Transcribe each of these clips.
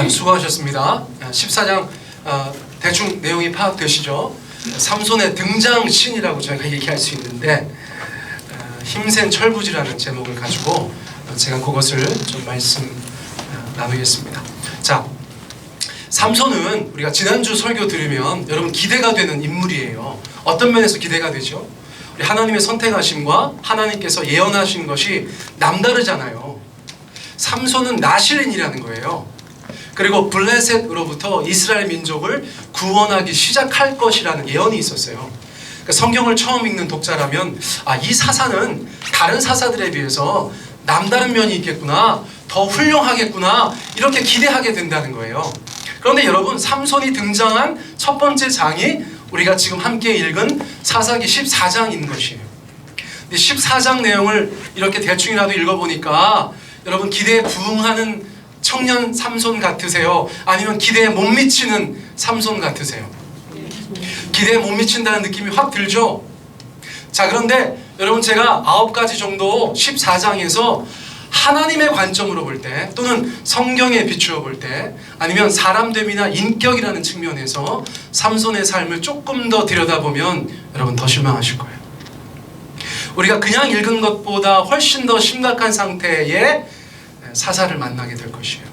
수고하셨습니다. 14장 대충 내용이 파악되시죠? 삼손의 등장신이라고 저희가 얘기할 수 있는데 힘센 철부지라는 제목을 가지고 제가 그것을 좀 말씀 나누겠습니다. 자, 삼손은 우리가 지난주 설교 들으면 여러분 기대가 되는 인물이에요. 어떤 면에서 기대가 되죠? 우리 하나님의 선택하심과 하나님께서 예언하신 것이 남다르잖아요. 삼손은 나실인이라는 거예요. 그리고 블레셋으로부터 이스라엘 민족을 구원하기 시작할 것이라는 예언이 있었어요. 그러니까 성경을 처음 읽는 독자라면 이 사사는 다른 사사들에 비해서 남다른 면이 있겠구나, 더 훌륭하겠구나, 이렇게 기대하게 된다는 거예요. 그런데 여러분, 삼손이 등장한 첫 번째 장이 우리가 지금 함께 읽은 사사기 14장인 것이에요. 근데 14장 내용을 이렇게 대충이라도 읽어보니까 여러분, 기대에 부응하는 청년 삼손 같으세요? 아니면 기대에 못 미치는 삼손 같으세요? 기대에 못 미친다는 느낌이 확 들죠? 자, 그런데 여러분, 제가 9가지 정도 14장에서 하나님의 관점으로 볼 때, 또는 성경에 비추어 볼 때, 아니면 사람됨이나 인격이라는 측면에서 삼손의 삶을 조금 더 들여다보면 여러분 더 실망하실 거예요. 우리가 그냥 읽은 것보다 훨씬 더 심각한 상태의 사사를 만나게 될 것이에요.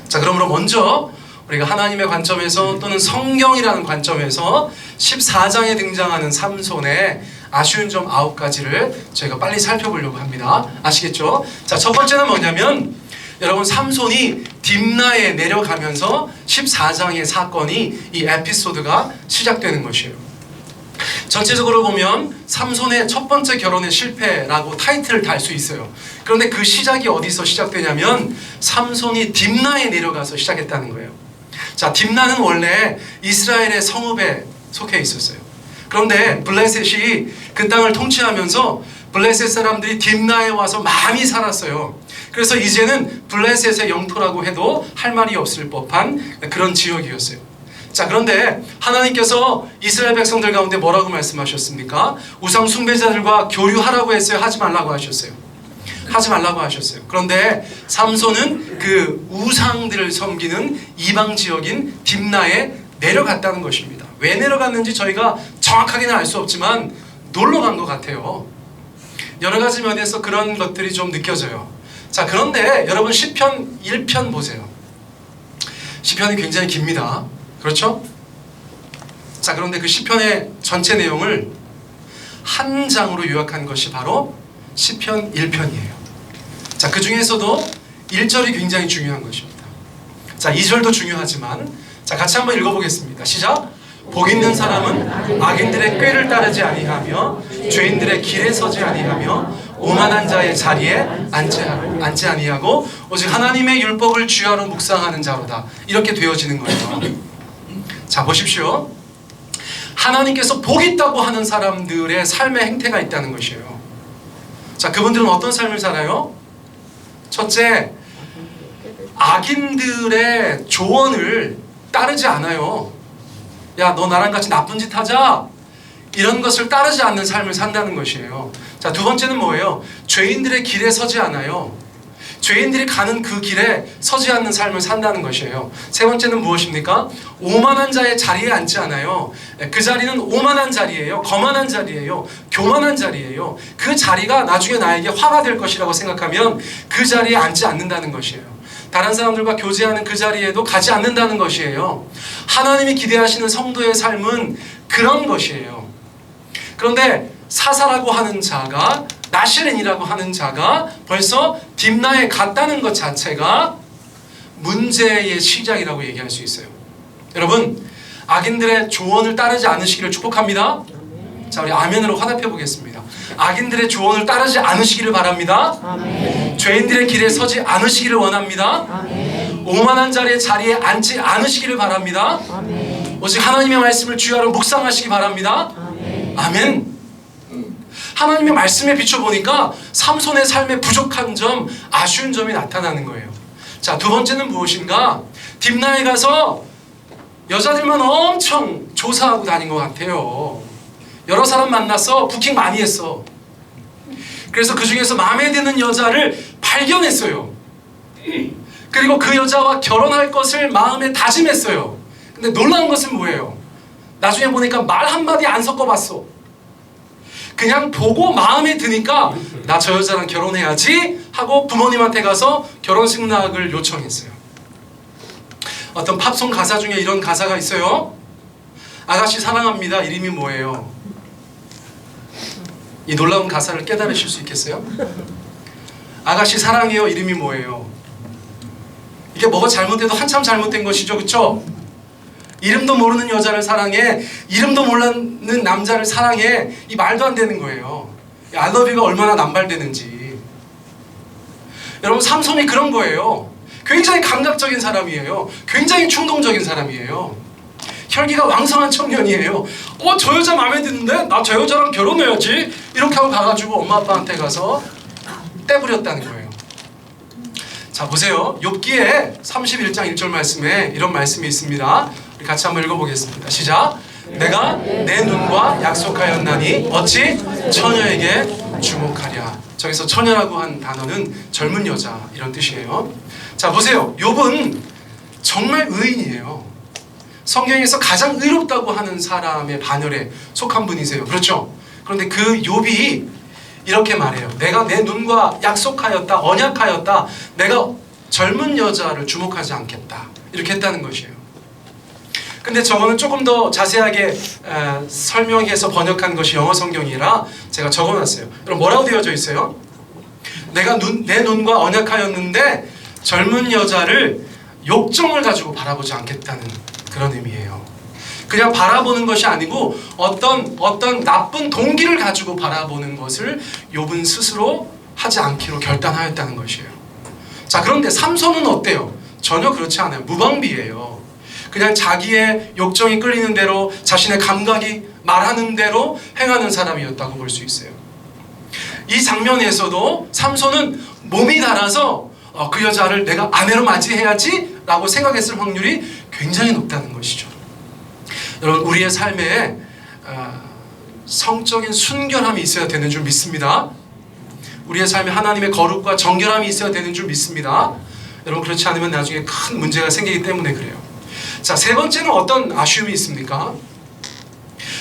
자, 그러므로 먼저 우리가 하나님의 관점에서 또는 성경이라는 관점에서 14장에 등장하는 삼손의 아쉬운 점 9가지를 저희가 빨리 살펴보려고 합니다. 아시겠죠? 자, 첫 번째는 뭐냐면 여러분, 삼손이 딥나에 내려가면서 14장의 사건이, 이 에피소드가 시작되는 것이에요. 전체적으로 보면 삼손의 첫 번째 결혼의 실패라고 타이틀을 달 수 있어요. 그런데 그 시작이 어디서 시작되냐면 삼손이 딥나에 내려가서 시작했다는 거예요. 자, 딥나는 원래 이스라엘의 성읍에 속해 있었어요. 그런데 블레셋이 그 땅을 통치하면서 블레셋 사람들이 딥나에 와서 많이 살았어요. 그래서 이제는 블레셋의 영토라고 해도 할 말이 없을 법한 그런 지역이었어요. 자, 그런데 하나님께서 이스라엘 백성들 가운데 뭐라고 말씀하셨습니까? 우상 숭배자들과 교류하라고 했어요? 하지 말라고 하셨어요? 하지 말라고 하셨어요. 그런데 삼손은 그 우상들을 섬기는 이방 지역인 딥나에 내려갔다는 것입니다. 왜 내려갔는지 저희가 정확하게는 알 수 없지만 놀러 간 것 같아요. 여러 가지 면에서 그런 것들이 좀 느껴져요. 자, 그런데 여러분, 시편 1편 보세요. 시편이 굉장히 깁니다. 그렇죠? 자, 그런데 그 시편의 전체 내용을 한 장으로 요약한 것이 바로 시편 1편이에요. 자, 그 중에서도 1절이 굉장히 중요한 것입니다. 자, 2절도 중요하지만, 자, 같이 한번 읽어보겠습니다. 시작! 복 있는 사람은 악인들의 꾀를 따르지 아니하며 죄인들의 길에 서지 아니하며 오만한 자의 자리에 앉지 아니하고 오직 하나님의 율법을 주야로 묵상하는 자로다. 이렇게 되어지는 거예요. 자, 보십시오. 하나님께서 복 있다고 하는 사람들의 삶의 행태가 있다는 것이에요. 자, 그분들은 어떤 삶을 살아요? 첫째, 악인들의 조언을 따르지 않아요. 야, 너 나랑 같이 나쁜 짓 하자, 이런 것을 따르지 않는 삶을 산다는 것이에요. 자, 두 번째는 뭐예요? 죄인들의 길에 서지 않아요. 죄인들이 가는 그 길에 서지 않는 삶을 산다는 것이에요. 세 번째는 무엇입니까? 오만한 자의 자리에 앉지 않아요. 그 자리는 오만한 자리예요. 거만한 자리예요. 교만한 자리예요. 그 자리가 나중에 나에게 화가 될 것이라고 생각하면 그 자리에 앉지 않는다는 것이에요. 다른 사람들과 교제하는 그 자리에도 가지 않는다는 것이에요. 하나님이 기대하시는 성도의 삶은 그런 것이에요. 그런데 사사라고 하는 자가, 나실인이라고 하는 자가 벌써 딥나에 갔다는 것 자체가 문제의 시작이라고 얘기할 수 있어요. 여러분, 악인들의 조언을 따르지 않으시기를 축복합니다. 자, 우리 아멘으로 화답해 보겠습니다. 악인들의 조언을 따르지 않으시기를 바랍니다. 아멘. 죄인들의 길에 서지 않으시기를 원합니다. 아멘. 오만한 자리에 앉지 않으시기를 바랍니다. 아멘. 오직 하나님의 말씀을 주야로 묵상하시기 바랍니다. 아멘. 아멘. 하나님의 말씀에 비춰보니까 삼손의 삶에 부족한 점, 아쉬운 점이 나타나는 거예요. 자, 두 번째는 무엇인가? 딥나에 가서 여자들만 엄청 조사하고 다닌 것 같아요. 여러 사람 만났어. 부킹 많이 했어. 그래서 그 중에서 마음에 드는 여자를 발견했어요. 그리고 그 여자와 결혼할 것을 마음에 다짐했어요. 근데 놀라운 것은 뭐예요? 나중에 보니까 말 한마디 안 섞어봤어. 그냥 보고 마음에 드니까 나 저 여자랑 결혼해야지 하고 부모님한테 가서 결혼 승낙을 요청했어요. 어떤 팝송 가사 중에 이런 가사가 있어요. 아가씨 사랑합니다. 이름이 뭐예요? 이 놀라운 가사를 깨달으실 수 있겠어요? 아가씨 사랑해요. 이름이 뭐예요? 이게 뭐가 잘못돼도 한참 잘못된 것이죠. 그쵸? 이름도 모르는 여자를 사랑해, 이름도 모르는 남자를 사랑해. 이 말도 안 되는 거예요. I love you가 얼마나 남발되는지. 여러분, 삼손이 그런 거예요. 굉장히 감각적인 사람이에요. 굉장히 충동적인 사람이에요. 혈기가 왕성한 청년이에요. 저 여자 마음에 드는데 나 저 여자랑 결혼해야지 이렇게 하고 가가지고 엄마 아빠한테 가서 떼부렸다는 거예요. 자, 보세요. 욥기에 31장 1절 말씀에 이런 말씀이 있습니다. 우리 같이 한번 읽어보겠습니다. 시작. 내가 내 눈과 약속하였나니 어찌 처녀에게 주목하랴. 저기서 처녀라고 한 단어는 젊은 여자 이런 뜻이에요. 자, 보세요. 욥은 정말 의인이에요. 성경에서 가장 의롭다고 하는 사람의 반열에 속한 분이세요. 그렇죠? 그런데 그 욥이 이렇게 말해요. 내가 내 눈과 약속하였다, 언약하였다. 내가 젊은 여자를 주목하지 않겠다. 이렇게 했다는 것이에요. 근데 저거는 조금 더 자세하게 설명해서 번역한 것이 영어 성경이라 제가 적어놨어요. 여러분, 뭐라고 되어져 있어요? 내가 내 눈과 언약하였는데 젊은 여자를 욕정을 가지고 바라보지 않겠다는 그런 의미예요. 그냥 바라보는 것이 아니고 어떤 나쁜 동기를 가지고 바라보는 것을 욥은 스스로 하지 않기로 결단하였다는 것이에요. 자, 그런데 삼손은 어때요? 전혀 그렇지 않아요. 무방비예요. 그냥 자기의 욕정이 끌리는 대로 자신의 감각이 말하는 대로 행하는 사람이었다고 볼 수 있어요. 이 장면에서도 삼손은 몸이 달아서 그 여자를 내가 아내로 맞이해야지 라고 생각했을 확률이 굉장히 높다는 것이죠. 여러분, 우리의 삶에 성적인 순결함이 있어야 되는 줄 믿습니다. 우리의 삶에 하나님의 거룩과 정결함이 있어야 되는 줄 믿습니다. 여러분, 그렇지 않으면 나중에 큰 문제가 생기기 때문에 그래요. 자, 세 번째는 어떤 아쉬움이 있습니까?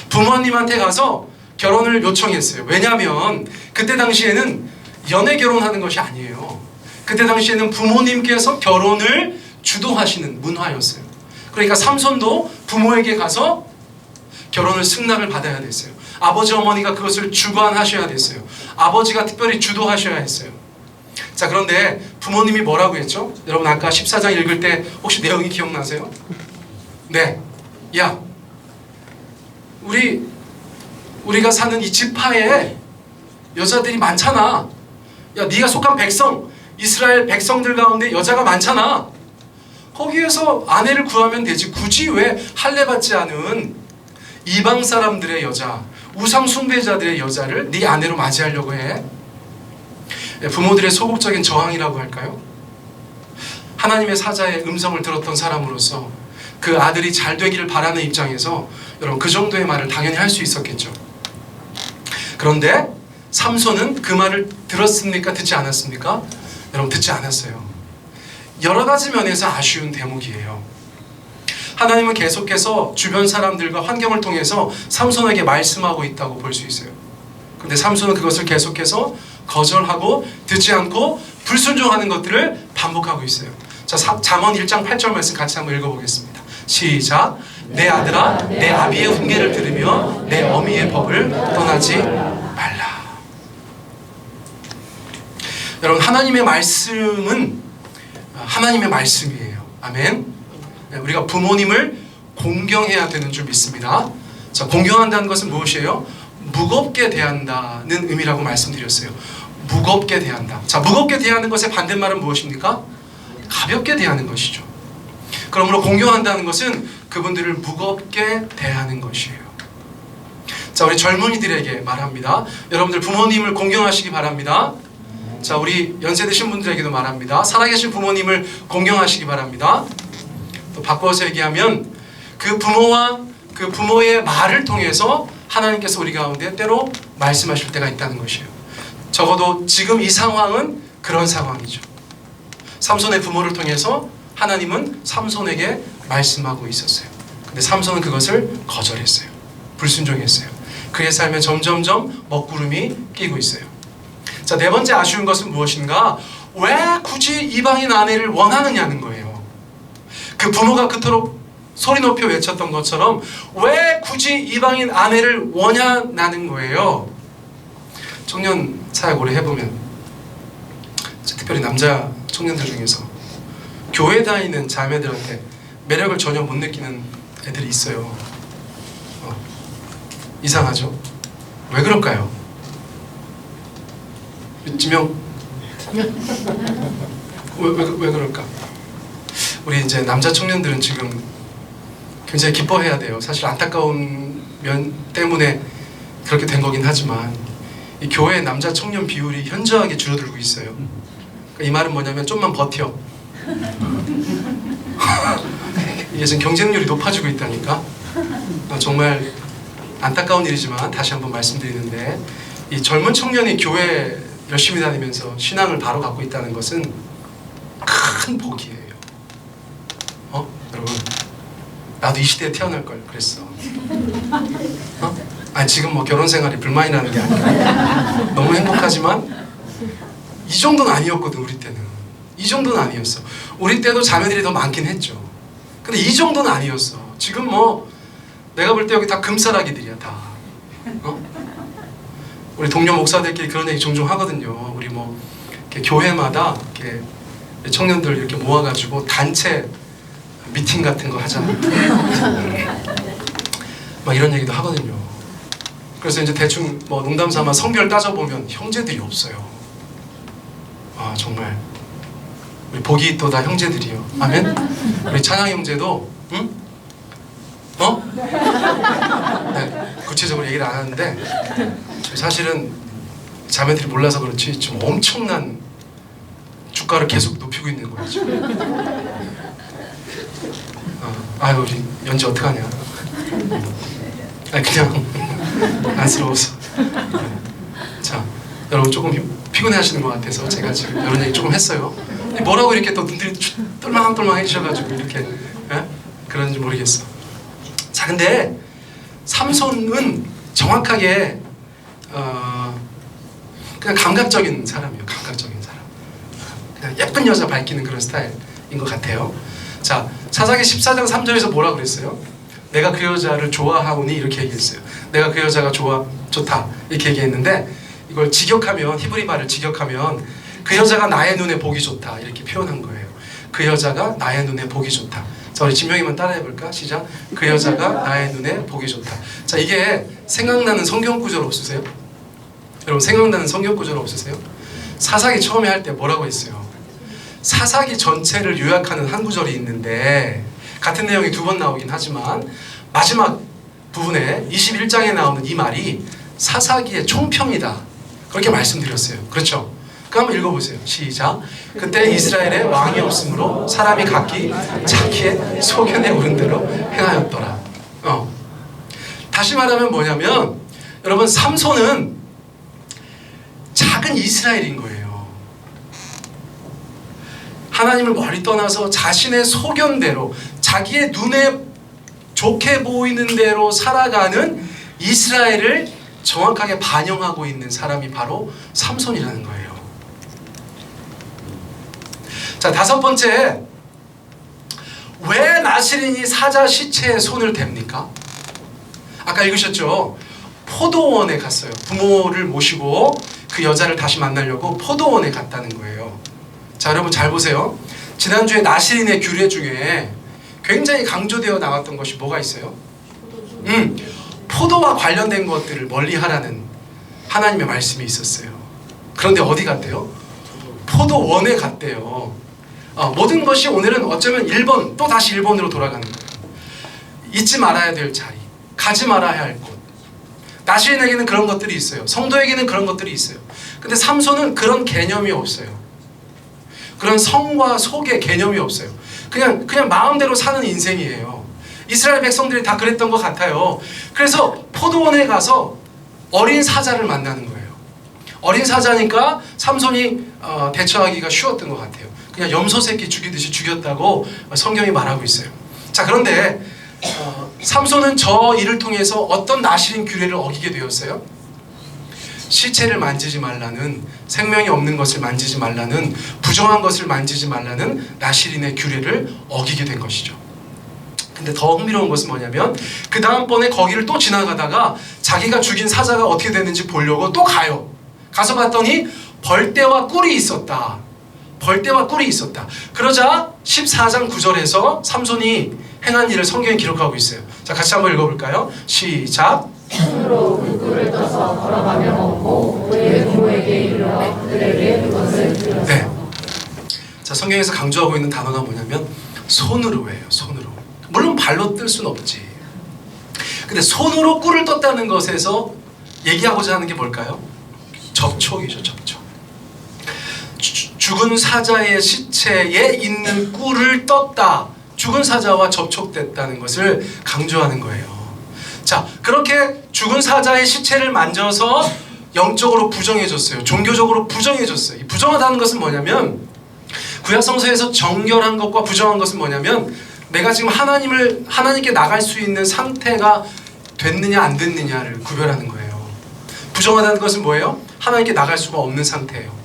부모님한테 가서 결혼을 요청했어요. 왜냐하면 그때 당시에는 연애 결혼하는 것이 아니에요. 그때 당시에는 부모님께서 결혼을 주도하시는 문화였어요. 그러니까 삼손도 부모에게 가서 결혼을 승낙을 받아야 됐어요. 아버지 어머니가 그것을 주관하셔야 됐어요. 아버지가 특별히 주도하셔야 했어요. 자, 그런데 부모님이 뭐라고 했죠? 여러분, 아까 14장 읽을 때 혹시 내용이 기억나세요? 네. 야, 우리가 사는 이 지파에 여자들이 많잖아. 야, 네가 속한 백성, 이스라엘 백성들 가운데 여자가 많잖아. 거기에서 아내를 구하면 되지. 굳이 왜 할례 받지 않은 이방 사람들의 여자, 우상 숭배자들의 여자를 네 아내로 맞이하려고 해? 부모들의 소극적인 저항이라고 할까요? 하나님의 사자의 음성을 들었던 사람으로서 그 아들이 잘 되기를 바라는 입장에서 여러분, 그 정도의 말을 당연히 할 수 있었겠죠. 그런데 삼손은 그 말을 들었습니까? 듣지 않았습니까? 여러분, 듣지 않았어요. 여러 가지 면에서 아쉬운 대목이에요. 하나님은 계속해서 주변 사람들과 환경을 통해서 삼손에게 말씀하고 있다고 볼 수 있어요. 그런데 삼손은 그것을 계속해서 거절하고 듣지 않고 불순종하는 것들을 반복하고 있어요. 자, 잠언 1장 8절 말씀 같이 한번 읽어보겠습니다. 시작. 내 아들아, 내 아비의 훈계를 들으며 내 어미의 법을 떠나지 말라. 여러분, 하나님의 말씀은 하나님의 말씀이에요. 아멘. 우리가 부모님을 공경해야 되는 줄 믿습니다. 자, 공경한다는 것은 무엇이에요? 무겁게 대한다는 의미라고 말씀드렸어요. 무겁게 대한다. 자, 무겁게 대하는 것의 반대말은 무엇입니까? 가볍게 대하는 것이죠. 그러므로 공경한다는 것은 그분들을 무겁게 대하는 것이에요. 자, 우리 젊은이들에게 말합니다. 여러분들 부모님을 공경하시기 바랍니다. 자, 우리 연세 드신 분들에게도 말합니다. 살아계신 부모님을 공경하시기 바랍니다. 또 바꿔서 얘기하면 그 부모와 그 부모의 말을 통해서 하나님께서 우리 가운데 때로 말씀하실 때가 있다는 것이에요. 적어도 지금 이 상황은 그런 상황이죠. 삼손의 부모를 통해서 하나님은 삼손에게 말씀하고 있었어요. 근데 삼손은 그것을 거절했어요. 불순종했어요. 그의 삶에 점점점 먹구름이 끼고 있어요. 자, 네 번째 아쉬운 것은 무엇인가? 왜 굳이 이방인 아내를 원하느냐는 거예요. 그 부모가 그토록 소리 높여 외쳤던 것처럼 왜 굳이 이방인 아내를 원하냐는 거예요. 청년 사역 오래 해보면, 특별히 남자 청년들 중에서 교회 다니는 자매들한테 매력을 전혀 못 느끼는 애들이 있어요. 이상하죠? 왜 그럴까요? 지명 왜 그럴까? 우리 이제 남자 청년들은 지금 굉장히 기뻐해야 돼요. 사실 안타까운 면 때문에 그렇게 된 거긴 하지만 이 교회 남자 청년 비율이 현저하게 줄어들고 있어요. 그러니까 이 말은 뭐냐면 좀만 버텨. 이게 지금 경쟁률이 높아지고 있다니까. 정말 안타까운 일이지만 다시 한번 말씀드리는데, 이 젊은 청년이 교회 열심히 다니면서 신앙을 바로 갖고 있다는 것은 큰 복이에요. 여러분, 나도 이 시대에 태어날 걸 그랬어. 아니, 지금 뭐 결혼 생활이 불만이 나는 게 아니라 너무 행복하지만 이 정도는 아니었거든. 우리 때는 이 정도는 아니었어. 우리 때도 자매들이 더 많긴 했죠. 근데 이 정도는 아니었어. 지금 뭐 내가 볼 때 여기 다 금사라기들이야 다. 우리 동료 목사들끼리 그런 얘기 종종 하거든요. 우리 뭐 이렇게 교회마다 이렇게 청년들 이렇게 모아가지고 단체 미팅 같은 거 하잖아요. 막 이런 얘기도 하거든요. 그래서 이제 대충 뭐 농담 삼아 성별 따져보면 형제들이 없어요. 아, 정말 우리 복이 또 다 형제들이요. 아멘. 우리 찬양 형제도 응? 네, 구체적으로 얘기를 안 하는데 사실은 자매들이 몰라서 그렇지 좀 엄청난 주가를 계속 높이고 있는 거예요 지금. 아유, 우리 연지 어떡하냐. 아니, 그냥 안쓰러워서. 자, 여러분 조금 피곤해 하시는 것 같아서 제가 지금 이런 얘기 조금 했어요. 뭐라고 이렇게 또 눈들이 똘망똘망 해주셔가지고 이렇게 그런지 모르겠어. 자, 근데 삼손은 정확하게 그냥 감각적인 사람이에요. 감각적인 사람. 그냥 예쁜 여자 밝히는 그런 스타일인 것 같아요. 자, 사사기 14장 3절에서 뭐라 그랬어요? 내가 그 여자를 좋아하오니 이렇게 얘기했어요. 내가 그 여자가 좋다 이렇게 얘기했는데, 이걸 직역하면, 히브리 말을 직역하면 그 여자가 나의 눈에 보기 좋다 이렇게 표현한 거예요. 그 여자가 나의 눈에 보기 좋다. 자, 우리 진명이만 따라해볼까? 시작. 그 여자가 나의 눈에 보기 좋다. 자, 이게 생각나는 성경 구절 없으세요? 여러분, 생각나는 성경 구절 없으세요? 사사기 처음에 할 때 뭐라고 했어요? 사사기 전체를 요약하는 한 구절이 있는데, 같은 내용이 두 번 나오긴 하지만 마지막 부분에 21장에 나오는 이 말이 사사기의 총평이다 그렇게 말씀드렸어요. 그렇죠? 그 한번 읽어보세요. 시작. 그때 이스라엘에 왕이 없으므로 사람이 각기 자기의 소견에 오른 대로 행하였더라. 다시 말하면 뭐냐면, 여러분, 삼손은 작은 이스라엘인 거예요. 하나님을 멀리 떠나서 자신의 소견대로, 자기의 눈에 좋게 보이는 대로 살아가는 이스라엘을 정확하게 반영하고 있는 사람이 바로 삼손이라는 거예요. 자, 다섯 번째, 왜 나시린이 사자 시체에 손을 댑니까? 아까 읽으셨죠? 포도원에 갔어요. 부모를 모시고 그 여자를 다시 만나려고 포도원에 갔다는 거예요. 자, 여러분 잘 보세요. 지난주에 나시린의 규례 중에 굉장히 강조되어 나왔던 것이 뭐가 있어요? 포도와 관련된 것들을 멀리하라는 하나님의 말씀이 있었어요. 그런데 어디 갔대요? 포도원에 갔대요. 모든 것이 오늘은 어쩌면 1번, 또 다시 1번으로 돌아가는 거예요. 잊지 말아야 될 자리, 가지 말아야 할 곳. 나시린에게는 그런 것들이 있어요. 성도에게는 그런 것들이 있어요. 근데 삼손은 그런 개념이 없어요. 그런 성과 속의 개념이 없어요. 그냥 마음대로 사는 인생이에요. 이스라엘 백성들이 다 그랬던 것 같아요. 그래서 포도원에 가서 어린 사자를 만나는 거예요. 어린 사자니까 삼손이 대처하기가 쉬웠던 것 같아요. 그냥 염소 새끼 죽이듯이 죽였다고 성경이 말하고 있어요. 자, 그런데 삼손은 저 일을 통해서 어떤 나시린 규례를 어기게 되었어요? 시체를 만지지 말라는, 생명이 없는 것을 만지지 말라는, 부정한 것을 만지지 말라는 나시린의 규례를 어기게 된 것이죠. 근데 더 흥미로운 것은 뭐냐면 그 다음번에 거기를 또 지나가다가 자기가 죽인 사자가 어떻게 됐는지 보려고 또 가요. 가서 봤더니 벌떼와 꿀이 있었다. 벌떼와 꿀이 있었다. 그러자 14장 9절에서 삼손이 행한 일을 성경에 기록하고 있어요. 자, 같이 한번 읽어볼까요? 시작. 손으로 그 꿀을 떠서 걸어가며 먹고 그의 부모에게 이르러 그들에게 그것을 들었어. 네. 자, 성경에서 강조하고 있는 단어가 뭐냐면 손으로예요. 손으로. 물론 발로 뜰 수는 없지. 근데 손으로 꿀을 떴다는 것에서 얘기하고자 하는 게 뭘까요? 접촉이죠. 접촉. 죽은 사자의 시체에 있는 꿀을 떴다. 죽은 사자와 접촉됐다는 것을 강조하는 거예요. 자, 그렇게 죽은 사자의 시체를 만져서 영적으로 부정해졌어요. 종교적으로 부정해졌어요. 이 부정하다는 것은 뭐냐면 구약 성서에서 정결한 것과 부정한 것은 뭐냐면 내가 지금 하나님께 나갈 수 있는 상태가 됐느냐 안 됐느냐를 구별하는 거예요. 부정하다는 것은 뭐예요? 하나님께 나갈 수가 없는 상태예요.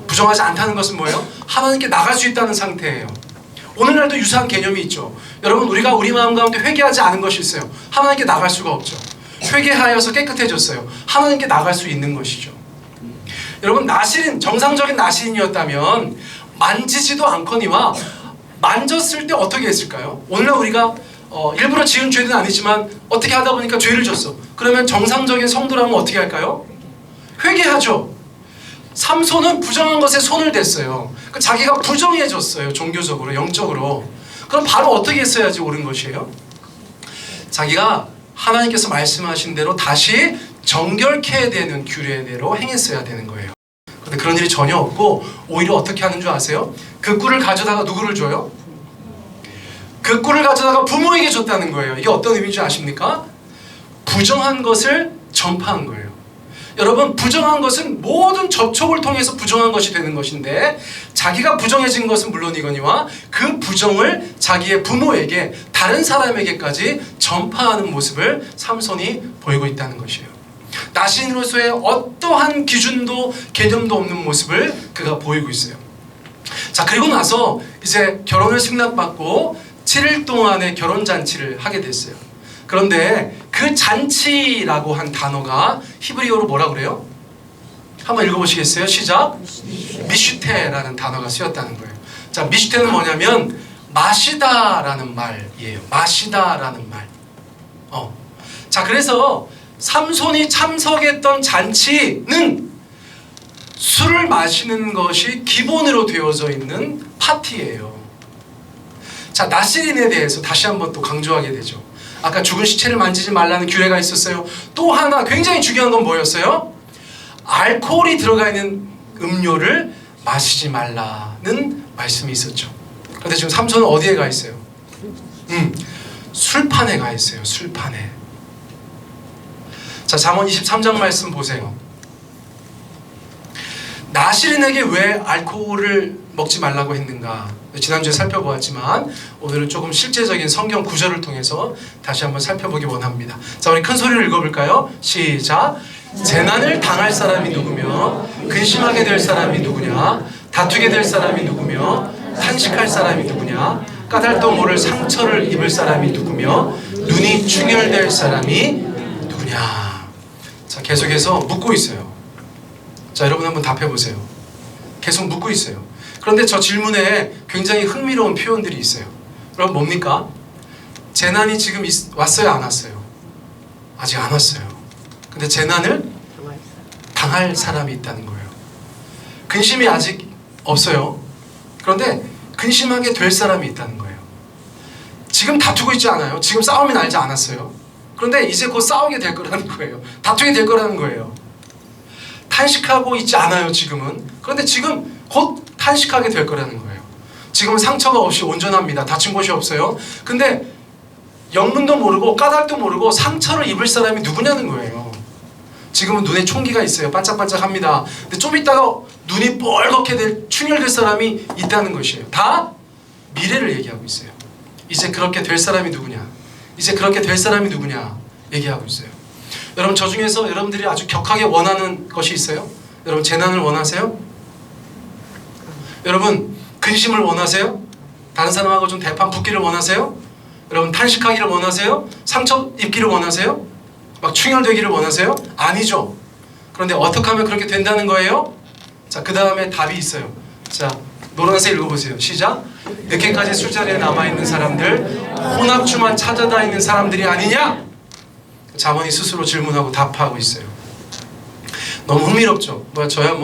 부정하지 않다는 것은 뭐예요? 하나님께 나갈 수 있다는 상태예요. 오늘날도 유사한 개념이 있죠. 여러분, 우리가 우리 마음 가운데 회개하지 않은 것이 있어요. 하나님께 나갈 수가 없죠. 회개하여서 깨끗해졌어요. 하나님께 나갈 수 있는 것이죠. 여러분, 나시린, 정상적인 나시린이었다면 만지지도 않거니와 만졌을 때 어떻게 했을까요? 오늘날 우리가 일부러 지은 죄는 아니지만 어떻게 하다 보니까 죄를 졌어. 그러면 정상적인 성도라면 어떻게 할까요? 회개하죠. 삼손은 부정한 것에 손을 댔어요. 자기가 부정해졌어요. 종교적으로, 영적으로. 그럼 바로 어떻게 했어야지 옳은 것이에요? 자기가 하나님께서 말씀하신 대로 다시 정결케 되는 규례대로 행했어야 되는 거예요. 그런데 그런 일이 전혀 없고 오히려 어떻게 하는 줄 아세요? 그 꿀을 가져다가 누구를 줘요? 그 꿀을 가져다가 부모에게 줬다는 거예요. 이게 어떤 의미인지 아십니까? 부정한 것을 전파한 거예요. 여러분, 부정한 것은 모든 접촉을 통해서 부정한 것이 되는 것인데 자기가 부정해진 것은 물론이거니와 그 부정을 자기의 부모에게, 다른 사람에게까지 전파하는 모습을 삼손이 보이고 있다는 것이에요. 나시린으로서의 어떠한 기준도 개념도 없는 모습을 그가 보이고 있어요. 자, 그리고 나서 이제 결혼을 승낙받고 7일 동안의 결혼잔치를 하게 됐어요. 그런데 그 잔치라고 한 단어가 히브리어로 뭐라 그래요? 한번 읽어보시겠어요? 시작. 미슈테라는 단어가 쓰였다는 거예요. 자, 미슈테는 뭐냐면 마시다라는 말이에요. 마시다라는 말. 자, 그래서 삼손이 참석했던 잔치는 술을 마시는 것이 기본으로 되어져 있는 파티예요. 자, 나시린에 대해서 다시 한번 또 강조하게 되죠. 아까 죽은 시체를 만지지 말라는 규례가 있었어요. 또 하나 굉장히 중요한 건 뭐였어요? 알코올이 들어가 있는 음료를 마시지 말라는 말씀이 있었죠. 그런데 지금 삼손은 어디에 가 있어요? 술판에 가 있어요. 술판에. 자, 잠언 23장 말씀 보세요. 나시린에게 왜 알코올을 먹지 말라고 했는가? 지난주에 살펴보았지만 오늘은 조금 실제적인 성경 구절을 통해서 다시 한번 살펴보기 원합니다. 자, 우리 큰 소리로 읽어볼까요? 시작. 재난을 당할 사람이 누구며 근심하게 될 사람이 누구냐? 다투게 될 사람이 누구며 탄식할 사람이 누구냐? 까닭도 모를 상처를 입을 사람이 누구며 눈이 충혈될 사람이 누구냐? 자, 계속해서 묻고 있어요. 자, 여러분 한번 답해보세요. 계속 묻고 있어요. 그런데 저 질문에 굉장히 흥미로운 표현들이 있어요. 그럼 뭡니까? 재난이 지금 왔어요? 안 왔어요? 아직 안 왔어요. 근데 재난을 당할 사람이 있다는 거예요. 근심이 아직 없어요. 그런데 근심하게 될 사람이 있다는 거예요. 지금 다투고 있지 않아요. 지금 싸움이 나지 않았어요. 그런데 이제 곧 싸우게 될 거라는 거예요. 다투게 될 거라는 거예요. 탄식하고 있지 않아요, 지금은. 그런데 지금 곧 탄식하게 될 거라는 거예요. 지금은 상처가 없이 온전합니다. 다친 곳이 없어요. 근데 영문도 모르고 까닭도 모르고 상처를 입을 사람이 누구냐는 거예요. 지금은 눈에 총기가 있어요. 반짝반짝합니다. 근데 좀 있다가 눈이 뻘겋게 충혈될 사람이 있다는 것이에요. 다 미래를 얘기하고 있어요. 이제 그렇게 될 사람이 누구냐? 이제 그렇게 될 사람이 누구냐? 얘기하고 있어요. 여러분, 저 중에서 여러분들이 아주 격하게 원하는 것이 있어요? 여러분, 재난을 원하세요? 여러분, 근심을 원하세요? 다른 사람하고 좀 대판 붙기를 원하세요? 여러분, 탄식하기를 원하세요? 상처 입기를 원하세요? 막 충혈되기를 원하세요? 아니죠. 그런데 어떻게 하면 그렇게 된다는 거예요? 자, 그 다음에 답이 있어요. 자, 노란색 읽어보세요. 시작. 늦게까지 술자리에 남아있는 사람들, 혼합주만 찾아다니는 사람들이 아니냐? 자문이 스스로 질문하고 답하고 있어요. 너무 흥미롭죠. 저야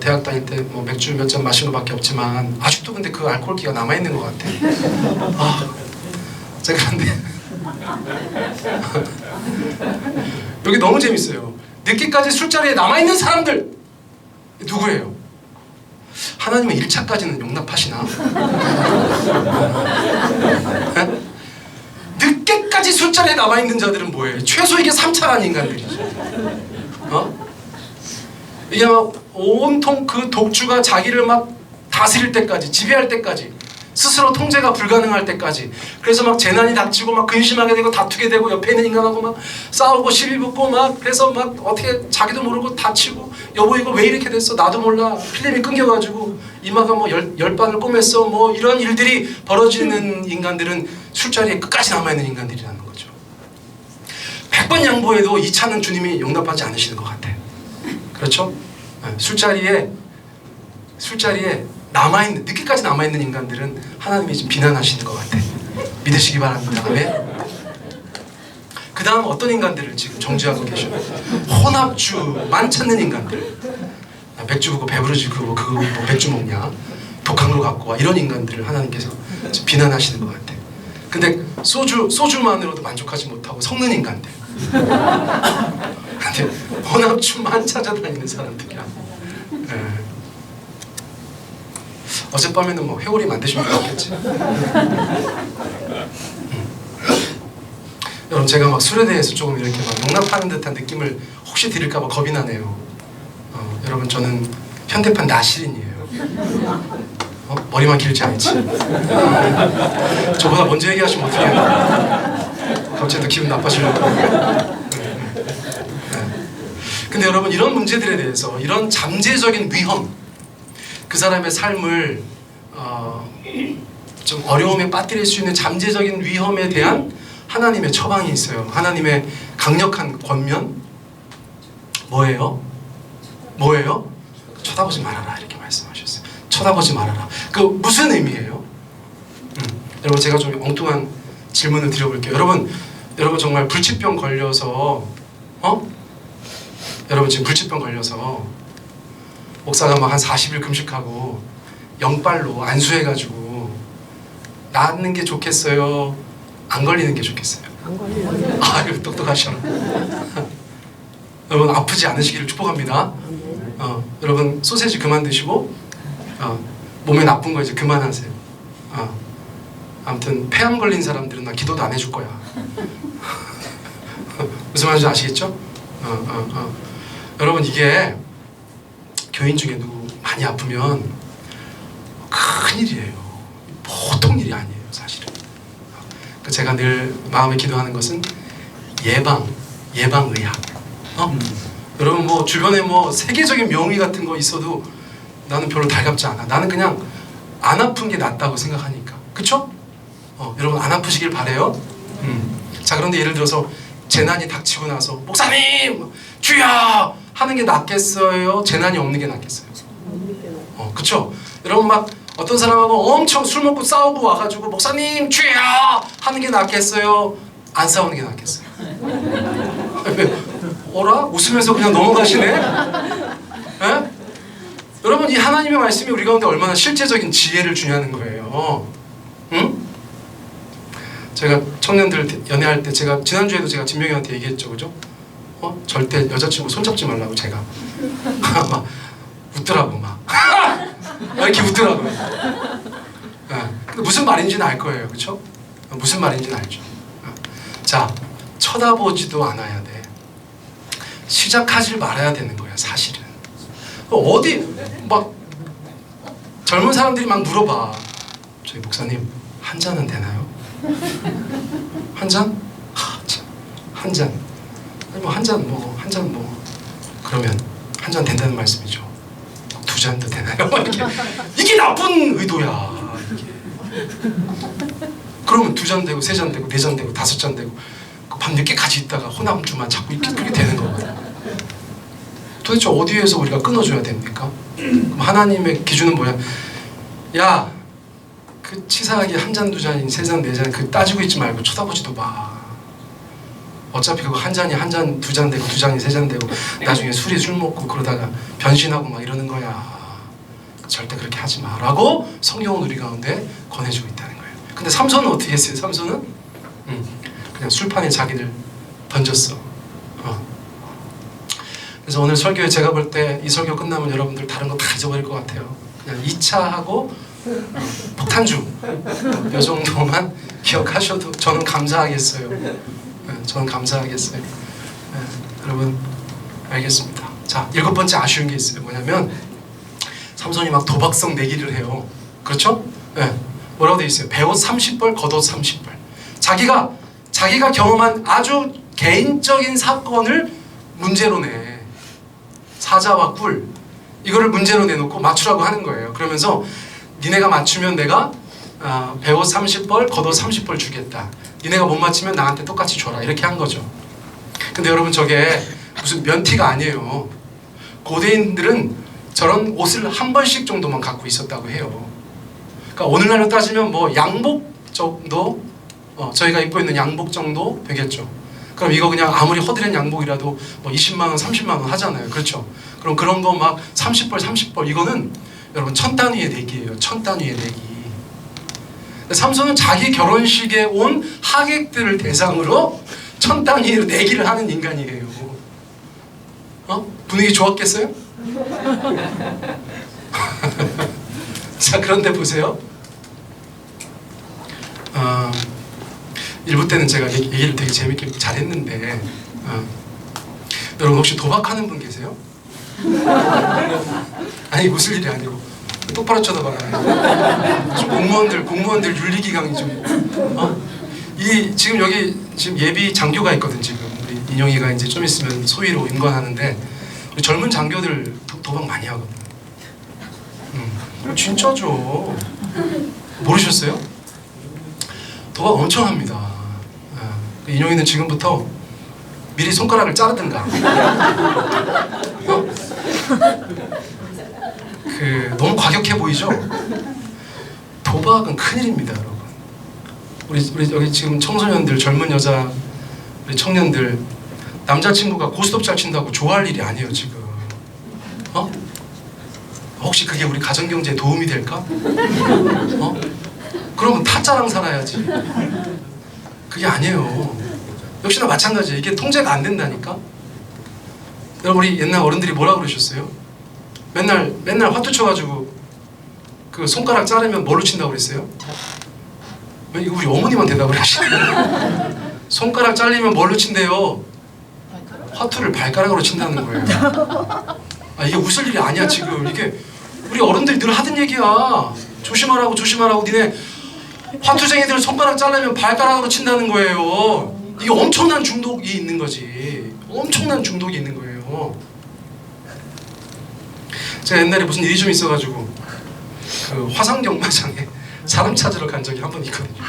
대학 다닐 때 맥주 몇 잔 마신 것밖에 없지만 아직도 근데 그 알코올기가 남아있는 것 같아. 제가 근데 여기 너무 재밌어요. 늦게까지 술자리에 남아있는 사람들 누구예요? 하나님은 1차까지는 용납하시나? 늦게까지 술자리에 남아있는 자들은 뭐예요? 최소 이게 3차라는 인간들이죠. 이게 막 온통 그 독주가 자기를 막 다스릴 때까지, 지배할 때까지, 스스로 통제가 불가능할 때까지, 그래서 막 재난이 닥치고 막 근심하게 되고 다투게 되고 옆에 있는 인간하고 막 싸우고 시비 붙고 막 그래서 막 어떻게 자기도 모르고 다치고 여보 이거 왜 이렇게 됐어? 나도 몰라. 필름이 끊겨가지고 이마가 뭐 열반을 꼬맸어. 뭐 이런 일들이 벌어지는 인간들은 술자리에 끝까지 남아있는 인간들이라는 거죠. 100번 양보해도 이 차는 주님이 용납하지 않으시는 것 같아. 그렇죠? 술자리에 남아있는, 늦게까지 남아있는 인간들은 하나님이 지금 비난하시는 것 같아. 믿으시기 바랍니다. 아멘. 그 다음 어떤 인간들을 지금 정죄하고 계셔요? 혼합주만 찾는 인간들. 맥주 부고 배부르지고 그거 뭐 맥주 먹냐? 독한 걸 갖고 와. 이런 인간들을 하나님께서 지금 비난하시는 것 같아. 근데 소주만으로도 만족하지 못하고 섞는 인간들. 근데 혼합주만 찾아다니는 사람들이야. 어젯밤에는 뭐 회오리 만드시면 좋겠지. 여러분, 제가 막 술에 대해서 조금 이렇게 막 용납하는 듯한 느낌을 혹시 드릴까봐 겁이 나네요. 여러분, 저는 현대판 나시린이에요. 머리만 길지 않지. 저보다 먼저 얘기하시면 어떡해요? 갑자기 또 기분 나빠지려고. 근데 여러분, 이런 문제들에 대해서, 이런 잠재적인 위험, 그 사람의 삶을 좀 어려움에 빠뜨릴 수 있는 잠재적인 위험에 대한 하나님의 처방이 있어요. 하나님의 강력한 권면. 뭐예요? 쳐다보지 말아라, 이렇게 말씀하셨어요. 쳐다보지 말아라. 그 무슨 의미예요? 여러분, 제가 좀 엉뚱한 질문을 드려볼게요. 여러분 정말 불치병 걸려서 여러분 지금 불치병 걸려서 목사가 막 한 40일 금식하고 영빨로 안수해가지고 낫는 게 좋겠어요? 안 걸리는 게 좋겠어요? 안 걸리는. 아유, 똑똑하셔. 여러분, 아프지 않으시기를 축복합니다. 여러분, 소세지 그만 드시고 몸에 나쁜 거 이제 그만하세요. 아무튼 폐암 걸린 사람들은 나 기도도 안 해줄 거야. 무슨 말인지 아시겠죠? 여러분, 이게 교인 중에 누구 많이 아프면 큰일이에요. 보통 일이 아니에요, 사실은. 제가 늘 마음에 기도하는 것은 예방의학. 여러분, 뭐 주변에 뭐 세계적인 명의 같은 거 있어도 나는 별로 달갑지 않아. 나는 그냥 안 아픈 게 낫다고 생각하니까. 그쵸? 여러분, 안 아프시길 바래요. 자, 그런데 예를 들어서 재난이 닥치고 나서 목사님! 주여! 하는 게 낫겠어요? 재난이 없는 게 낫겠어요? 그쵸? 여러분, 막 어떤 사람하고 엄청 술 먹고 싸우고 와가지고 목사님! 주여! 하는 게 낫겠어요? 안 싸우는 게 낫겠어요? 어라? 웃으면서 그냥 넘어가시네? 에? 여러분, 이 하나님의 말씀이 우리 가운데 얼마나 실제적인 지혜를 주냐는 거예요. 응? 제가 청년들 연애할 때, 제가 지난주에도 제가 진명이한테 얘기했죠, 그죠? 절대 여자친구 손잡지 말라고 제가 막 웃더라고, 막 이렇게 웃더라고요. 근데 무슨 말인지는 알 거예요, 그쵸? 무슨 말인지는 알죠. 자, 쳐다보지도 않아야 돼. 시작하지 말아야 되는 거야 사실은. 어디 막 젊은 사람들이 막 물어봐. 저희 목사님 한 잔은 되나요? 한 잔? 한 잔. 아니 뭐 한 잔 뭐 한 잔 뭐 그러면 한 잔 된다는 말씀이죠. 두 잔도 되나요? 이게 나쁜 의도야. 이게. 그러면 두 잔 되고 세 잔 되고 네 잔 되고 다섯 잔 되고 밤 늦게까지 있다가 호남주만 자꾸 이렇게 그렇게 되는 거거든. 도대체 어디에서 우리가 끊어줘야 됩니까? 그럼 하나님의 기준은 뭐야? 야, 그 치사하게 한 잔 두 잔인 세 잔 네 잔 그 따지고 있지 말고 쳐다보지도 마. 어차피 그거 한 잔이 한 잔 두 잔 되고 두 잔이 세 잔 되고 나중에 술이 술 먹고 그러다가 변신하고 막 이러는 거야. 절대 그렇게 하지 마라고 성경은 우리 가운데 권해주고 있다는 거예요. 근데 삼손은 어떻게 했어요? 삼손은 그냥 술판에 자기를 던졌어. 그래서 오늘 설교에 제가 볼 때 이 설교 끝나면 여러분들 다른 거 다 잊어버릴 것 같아요. 그냥 2차하고 폭탄주 이 정도만 기억하셔도 저는 감사하겠어요. 저는 감사하겠어요. 여러분 알겠습니다. 자, 7번째 아쉬운 게 있어요. 뭐냐면 삼손이 막 도박성 내기를 해요. 그렇죠? 네. 뭐라고 돼 있어요? 배옷 30벌, 겉옷 30벌. 자기가 경험한 아주 개인적인 사건을 문제로 내. 사자와 꿀 이거를 문제로 내놓고 맞추라고 하는 거예요. 그러면서 니네가 맞추면 내가 배옷 30벌, 겉옷 30벌 주겠다. 니네가 못 맞추면 나한테 똑같이 줘라. 이렇게 한 거죠. 근데 여러분 저게 무슨 면티가 아니에요. 고대인들은 저런 옷을 한 벌씩 정도만 갖고 있었다고 해요. 그러니까 오늘날로 따지면 뭐 양복 정도 저희가 입고 있는 양복 정도 되겠죠. 그럼 이거 그냥 아무리 허드렛 양복이라도 뭐 20만원, 30만원 하잖아요. 그렇죠? 그럼 그런 거 막 30벌, 30벌 이거는 여러분 천 단위의 내기예요. 천 단위의 내기. 삼손은 자기 결혼식에 온 하객들을 대상으로 천 단위로 내기를 하는 인간이에요. 분위기 좋았겠어요? 자, 그런데 보세요. 1부 때는 제가 얘기를 되게 재밌게 잘했는데 여러분 혹시 도박하는 분 계세요? 아니 웃을 일이 아니고 똑바로 쳐다봐요. 좀 공무원들 윤리기강이 좀 지금 여기 지금 예비 장교가 있거든. 지금 우리 인용이가 이제 좀 있으면 소위로 임관하는데 우리 젊은 장교들 도박 많이 하거든. 진짜죠. 모르셨어요? 도박 엄청 합니다. 인용이는 지금부터 미리 손가락을 자르든가. 너무 과격해 보이죠? 도박은 큰일입니다, 여러분. 우리 여기 지금 청소년들, 젊은 여자, 우리 청년들 남자친구가 고스톱 잘 친다고 좋아할 일이 아니에요, 지금. 혹시 그게 우리 가정경제에 도움이 될까? 그러면 타짜랑 살아야지. 그게 아니에요. 역시나 마찬가지예요. 이게 통제가 안 된다니까. 여러분 우리 옛날 어른들이 뭐라 그러셨어요? 맨날 화투 쳐가지고 그 손가락 자르면 뭘로 친다고 그랬어요? 이거 우리 어머니만 대답을 하시네. 손가락 잘리면 뭘로 친대요? 화투를 발가락으로 친다는 거예요. 이게 웃을 일이 아니야 지금. 이게 우리 어른들이 늘 하던 얘기야. 조심하라고 조심하라고. 니네 화투쟁이들 손가락 잘라면 발가락으로 친다는 거예요. 이게 엄청난 중독이 있는 거지. 엄청난 중독이 있는 거예요. 제가 옛날에 무슨 일이 좀 있어가지고 그 화상경마장에 사람 찾으러 간 적이 한 번 있거든요.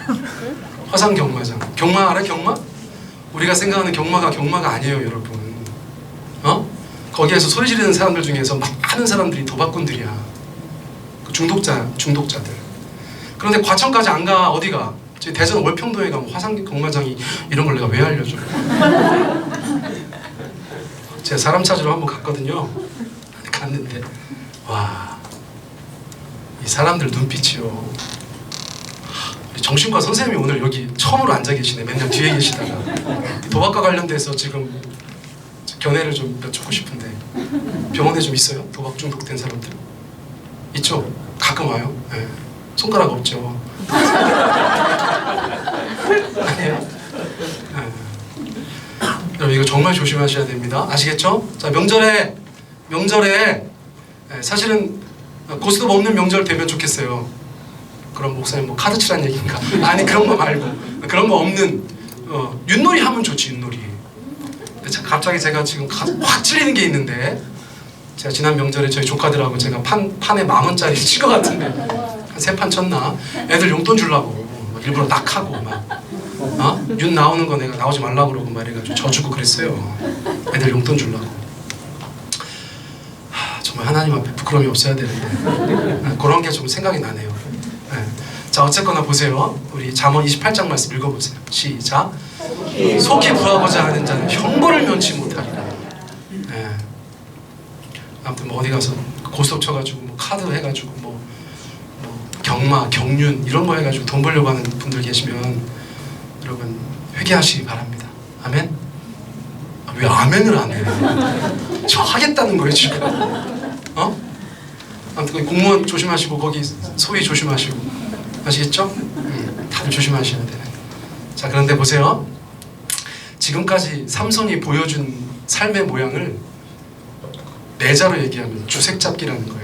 화상경마장. 경마 알아? 경마? 우리가 생각하는 경마가 아니에요, 여러분. 거기에서 소리 지르는 사람들 중에서 많은 사람들이 도박꾼들이야. 그 중독자들. 그런데 과천까지 안 가. 어디가? 대전 월평도에 가면 화상경마장이 이런 걸 내가 왜 알려줘? 제가 사람 찾으러 한번 갔거든요. 갔는데 와, 이 사람들 눈빛이요. 정신과 선생님이 오늘 여기 처음으로 앉아 계시네. 맨날 뒤에 계시다가 도박과 관련돼서 지금 견해를 좀 여쭙고 싶은데 병원에 좀 있어요? 도박 중독된 사람들? 있죠? 가끔 와요? 네. 손가락 없죠? 아니에요? 네. 여러분 이거 정말 조심하셔야 됩니다. 아시겠죠? 자, 명절에 사실은 고스톱 없는 명절 되면 좋겠어요. 그럼 목사님 뭐 카드 치란 얘기인가? 아니 그런 거 말고 그런 거 없는 윷놀이 하면 좋지. 윷놀이. 근데 갑자기 제가 지금 확 찔리는 게 있는데 제가 지난 명절에 저희 조카들하고 제가 판에 10,000원짜리 친 것 같은데 한 3판 쳤나? 애들 용돈 주려고 일부러 낙하고 막 윷 나오는 거 내가 나오지 말라고 그러고 말해가지고 져주고 그랬어요. 애들 용돈 주려고. 정말 하나님 앞에 부끄러움이 없어야 되는데 그런 게 좀 생각이 나네요. 네. 자, 어쨌거나 보세요. 우리 잠언 28장 말씀 읽어보세요. 시작. 속히 구하고자 하는 자는 형벌을 면치 못하리라. 네. 아무튼 뭐 어디 가서 고스톱 쳐가지고 뭐 카드 해가지고 뭐 경마, 경륜 이런 거 해가지고 돈 벌려고 하는 분들 계시면 여러분 회개하시기 바랍니다. 아멘? 왜 아멘을 안 해? 저 하겠다는 거예요 지금. 아무튼 거기 공무원 조심하시고 거기 소위 조심하시고 아시겠죠? 다들 조심하셔야 돼. 자, 그런데 보세요. 지금까지 삼손이 보여준 삶의 모양을 내자로 얘기하면 주색잡기라는 거예요.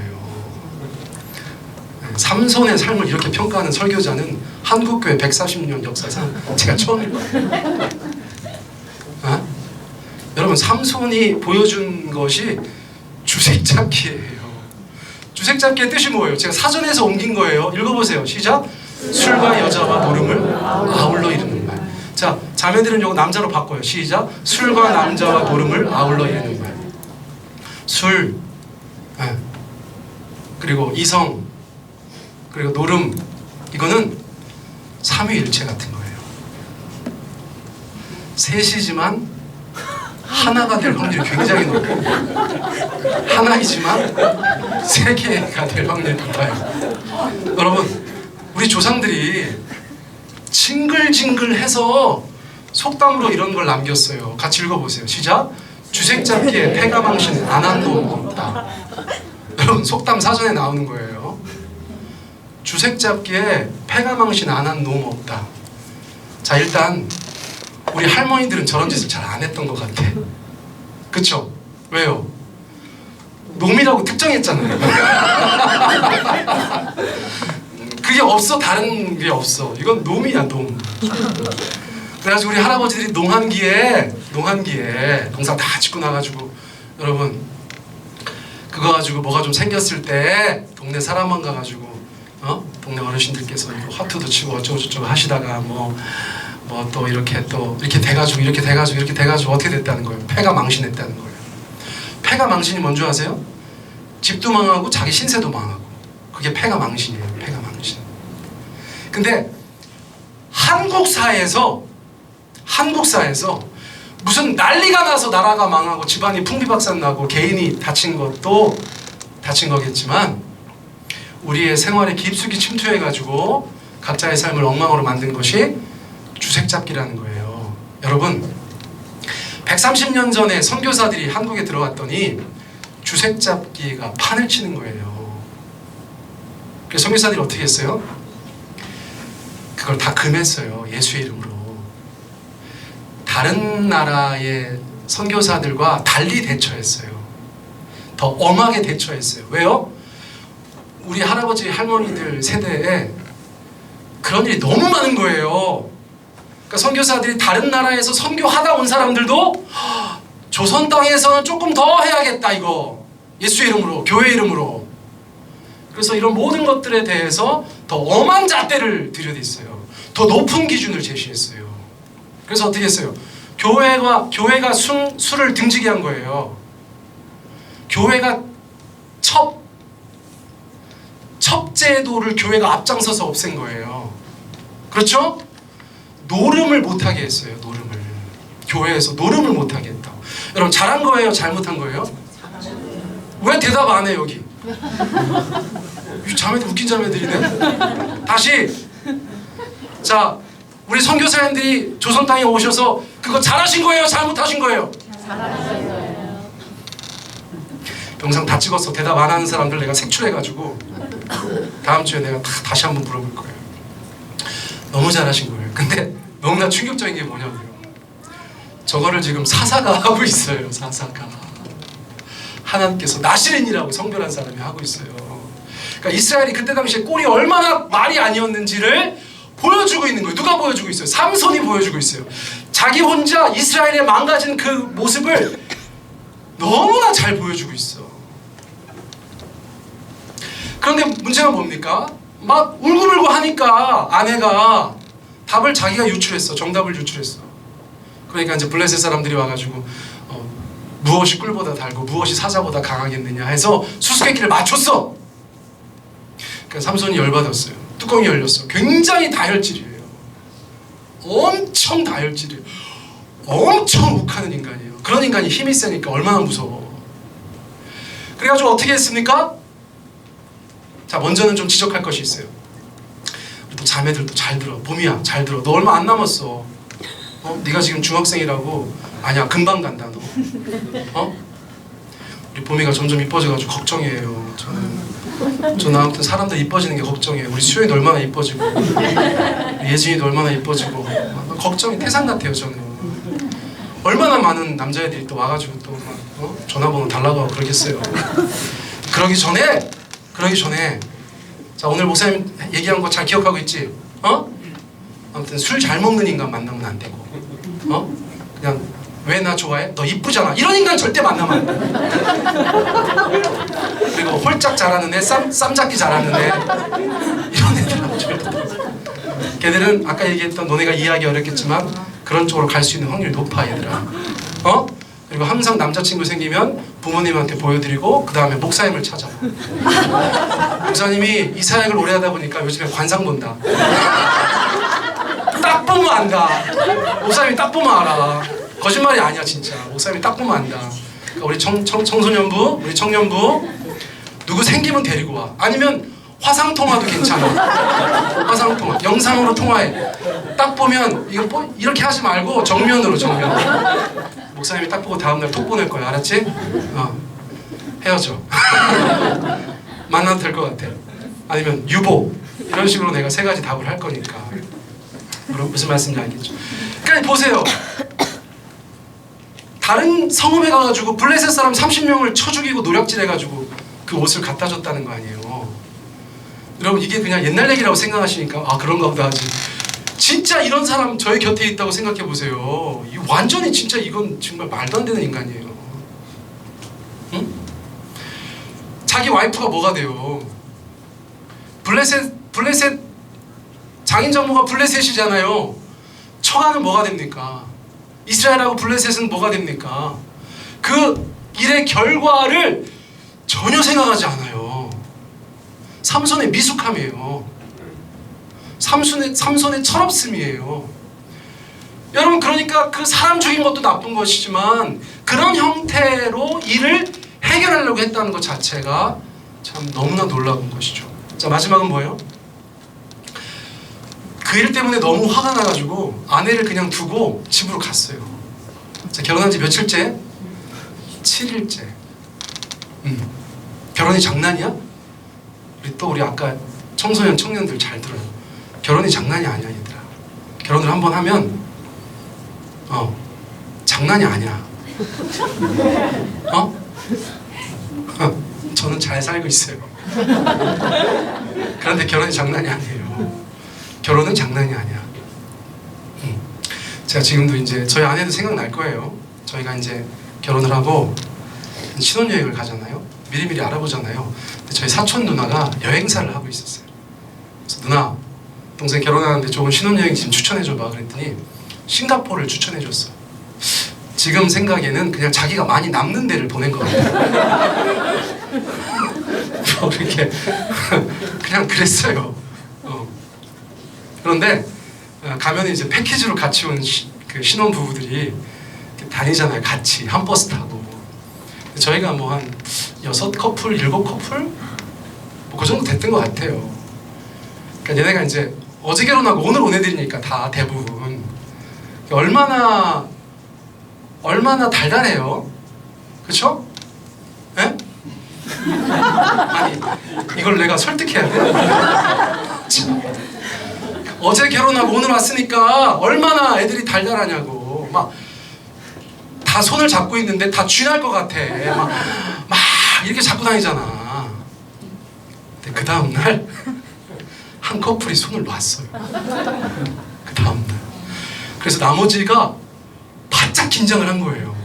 삼손의 삶을 이렇게 평가하는 설교자는 한국교회 140년 역사상 제가 처음이에요. 여러분, 삼손이 보여준 것이 주색잡기예요. 주색잡기의 뜻이 뭐예요? 제가 사전에서 옮긴 거예요. 읽어보세요. 시작. 술과 여자와 노름을 아울러 이루는 말. 자, 자매들은 이거 남자로 바꿔요. 시작. 술과 남자와 노름을 아울러 이루는 말. 술, 그리고 이성, 그리고 노름, 이거는 삼위일체 같은 거예요. 셋이지만 하나가 될 확률이 굉장히 높고 하나이지만 세 개가 될 확률이 높아요. 여러분, 우리 조상들이 징글징글해서 속담으로 이런 걸 남겼어요. 같이 읽어보세요. 시작. 주색잡기에 패가망신 안 한 놈 없다. 여러분, 속담 사전에 나오는 거예요. 주색잡기에 패가망신 안 한 놈 없다. 자, 일단 우리 할머니들은 저런 짓을 잘 안 했던 것 같아. 그쵸? 왜요? 놈이라고 특정했잖아요. 그게 없어. 다른 게 없어. 이건 놈이야, 놈. 그래가지고 우리 할아버지들이 농한기에 농사 다 짓고 나가지고, 여러분 그거 가지고 뭐가 좀 생겼을 때 동네 사람만 가가지고 동네 어르신들께서 이거 화투도 치고 어쩌고저쩌고 하시다가 뭐 또 이렇게 돼가지고 어떻게 됐다는 거예요? 패가 망신했다는 거예요. 패가 망신이 뭔지 아세요? 집도 망하고 자기 신세도 망하고. 그게 패가 망신이에요. 패가 망신. 근데 한국 사회에서 무슨 난리가 나서 나라가 망하고 집안이 풍비박산 나고 개인이 다친 것도 다친 거겠지만, 우리의 생활에 깊숙이 침투해가지고 각자의 삶을 엉망으로 만든 것이 주색잡기라는 거예요. 여러분, 130년 전에 선교사들이 한국에 들어왔더니 주색잡기가 판을 치는 거예요. 그래서 선교사들이 어떻게 했어요? 그걸 다 금했어요. 예수의 이름으로. 다른 나라의 선교사들과 달리 대처했어요. 더 엄하게 대처했어요. 왜요? 우리 할아버지 할머니들 세대에 그런 일이 너무 많은 거예요. 그러니까 선교사들이 다른 나라에서 선교하다 온 사람들도 조선 땅에서는 조금 더 해야겠다, 이거 예수의 이름으로, 교회 이름으로. 그래서 이런 모든 것들에 대해서 더 엄한 잣대를 들여댔어요. 더 높은 기준을 제시했어요. 그래서 어떻게 했어요? 교회가 술을 등지게 한 거예요. 교회가 첩제도를 교회가 앞장서서 없앤 거예요. 그렇죠? 노름을 못하게 했어요. 노름을. 교회에서 노름을 못하게 했다고. 여러분, 잘한 거예요? 잘못한 거예요? 왜 대답 안 해, 여기? 이 자매들 웃긴 자매들이네. 다시. 자, 우리 선교사님들이 조선 땅에 오셔서 그거 잘하신 거예요? 잘못하신 거예요? 잘하신 거예요. 영상 다 찍었어. 대답 안 하는 사람들 내가 색출해가지고 다음 주에 내가 다시 한번 물어볼 거예요. 너무 잘하신 거예요. 근데 너무나 충격적인 게 뭐냐고요. 저거를 지금 사사가 하고 있어요. 사사가. 하나님께서 나시린이라고 성별한 사람이 하고 있어요. 그러니까 이스라엘이 그때 당시에 꼴이 얼마나 말이 아니었는지를 보여주고 있는 거예요. 누가 보여주고 있어요? 삼손이 보여주고 있어요. 자기 혼자 이스라엘의 망가진 그 모습을 너무나 잘 보여주고 있어. 그런데 문제가 뭡니까? 막 울고불고 하니까 아내가 답을 자기가 유출했어. 정답을 유출했어. 그러니까 이제 블레셋 사람들이 와가지고 무엇이 꿀보다 달고 무엇이 사자보다 강하겠느냐 해서 수수께끼를 맞췄어. 그러니까 삼손이 열받았어요. 뚜껑이 열렸어. 굉장히 다혈질이에요. 엄청 다혈질이에요. 엄청 욱하는 인간이에요. 그런 인간이 힘이 세니까 얼마나 무서워. 그래가지고 어떻게 했습니까? 자, 먼저는 좀 지적할 것이 있어요. 우리 또 자매들도 잘 들어. 봄이야, 잘 들어. 너 얼마 안 남았어. 네가 지금 중학생이라고. 아니야, 금방 간다 너. 우리 봄이가 점점 이뻐져가지고 걱정이에요. 저는 아무튼 사람들 이뻐지는 게 걱정이에요. 우리 수연이도 얼마나 이뻐지고 예진이도 얼마나 이뻐지고 걱정이 태산 같아요. 저는 얼마나 많은 남자애들이 또 와가지고 또 막 전화번호 달라고 하고 그러겠어요. 그러기 전에 자, 오늘 목사님 얘기한 거 잘 기억하고 있지? 아무튼 술 잘 먹는 인간 만나면 안 되고 그냥 왜 나 좋아해? 너 이쁘잖아. 이런 인간 절대 만나면 안 돼. 그리고 홀짝 잘하는 애, 쌈 잡기 잘하는 애, 이런 애들하고 절대. 걔들은 아까 얘기했던 너네가 이해하기 어렵겠지만 그런 쪽으로 갈 수 있는 확률이 높아, 얘들아. 그리고 항상 남자친구 생기면 부모님한테 보여드리고 그 다음에 목사님을 찾아. 목사님이 이 사역을 오래 하다 보니까 요즘에 관상 본다. 딱 보면 안다. 목사님이 딱 보면 알아. 거짓말이 아니야 진짜. 목사님이 딱 보면 안다. 그러니까 우리 청소년부, 우리 청년부 누구 생기면 데리고 와. 아니면 화상통화도 괜찮아. 화상통화, 영상으로 통화해. 딱 보면 이거 이렇게 하지 말고 정면으로. 목사님이 딱 보고 다음날 톡 보낼 거야. 알았지? 헤어져. 만나도 될 것 같아. 아니면 유보. 이런 식으로 내가 세 가지 답을 할 거니까. 무슨 말씀인지 알겠죠? 그러니까 보세요. 다른 성읍에 가가지고 블레셋 사람 30명을 쳐 죽이고 노략질해가지고 그 옷을 갖다 줬다는 거 아니에요. 여러분 이게 그냥 옛날 얘기라고 생각하시니까 아 그런가 보다 하지. 진짜 이런 사람 저희 곁에 있다고 생각해 보세요. 이 완전히 진짜 이건 정말 말도 안 되는 인간이에요. 응? 자기 와이프가 뭐가 돼요? 블레셋 장인 장모가 블레셋이잖아요. 처가는 뭐가 됩니까? 이스라엘하고 블레셋은 뭐가 됩니까? 그 일의 결과를 전혀 생각하지 않아요. 삼손의 미숙함이에요. 삼손의 철없음이에요. 여러분 그러니까 그 사람 죽인 것도 나쁜 것이지만 그런 형태로 일을 해결하려고 했다는 것 자체가 참 너무나 놀라운 것이죠. 자, 마지막은 뭐예요? 그 일 때문에 너무 화가 나가지고 아내를 그냥 두고 집으로 갔어요. 자, 결혼한 지 며칠째? 7일째. 결혼이 장난이야? 우리 아까 청소년 청년들 잘 들어요. 결혼이 장난이 아니야, 얘들아. 결혼을 한번 하면 장난이 아니야. 저는 잘 살고 있어요. 그런데 결혼이 장난이 아니에요. 결혼은 장난이 아니야. 제가 지금도 이제 저희 아내도 생각날 거예요. 저희가 이제 결혼을 하고 신혼여행을 가잖아요. 미리미리 알아보잖아요. 근데 저희 사촌 누나가 여행사를 하고 있었어요. 그래서 누나, 동생 결혼하는데 좋은 신혼여행 지금 추천해줘봐 그랬더니 싱가포르를 추천해줬어. 지금 생각에는 그냥 자기가 많이 남는 데를 보낸 것 같아요. 이렇게 그냥 그랬어요. 그런데 가면 이제 패키지로 같이 온 그 신혼 부부들이 다니잖아요. 같이 한 버스 타고. 저희가 뭐 한 6커플, 7커플? 뭐 그 정도 됐던 것 같아요. 그러니까 얘네가 이제 어제 결혼하고 오늘 온 애들이니까 다 대부분 얼마나 달달해요. 그쵸? 예? 아니 이걸 내가 설득해야 돼? 어제 결혼하고 오늘 왔으니까 얼마나 애들이 달달하냐고. 막 다 손을 잡고 있는데 다 쥐날 것 같아. 막 이렇게 잡고 다니잖아. 근데 그 다음날 한 커플이 손을 놨어요. 그 다음날. 그래서 나머지가 바짝 긴장을 한 거예요.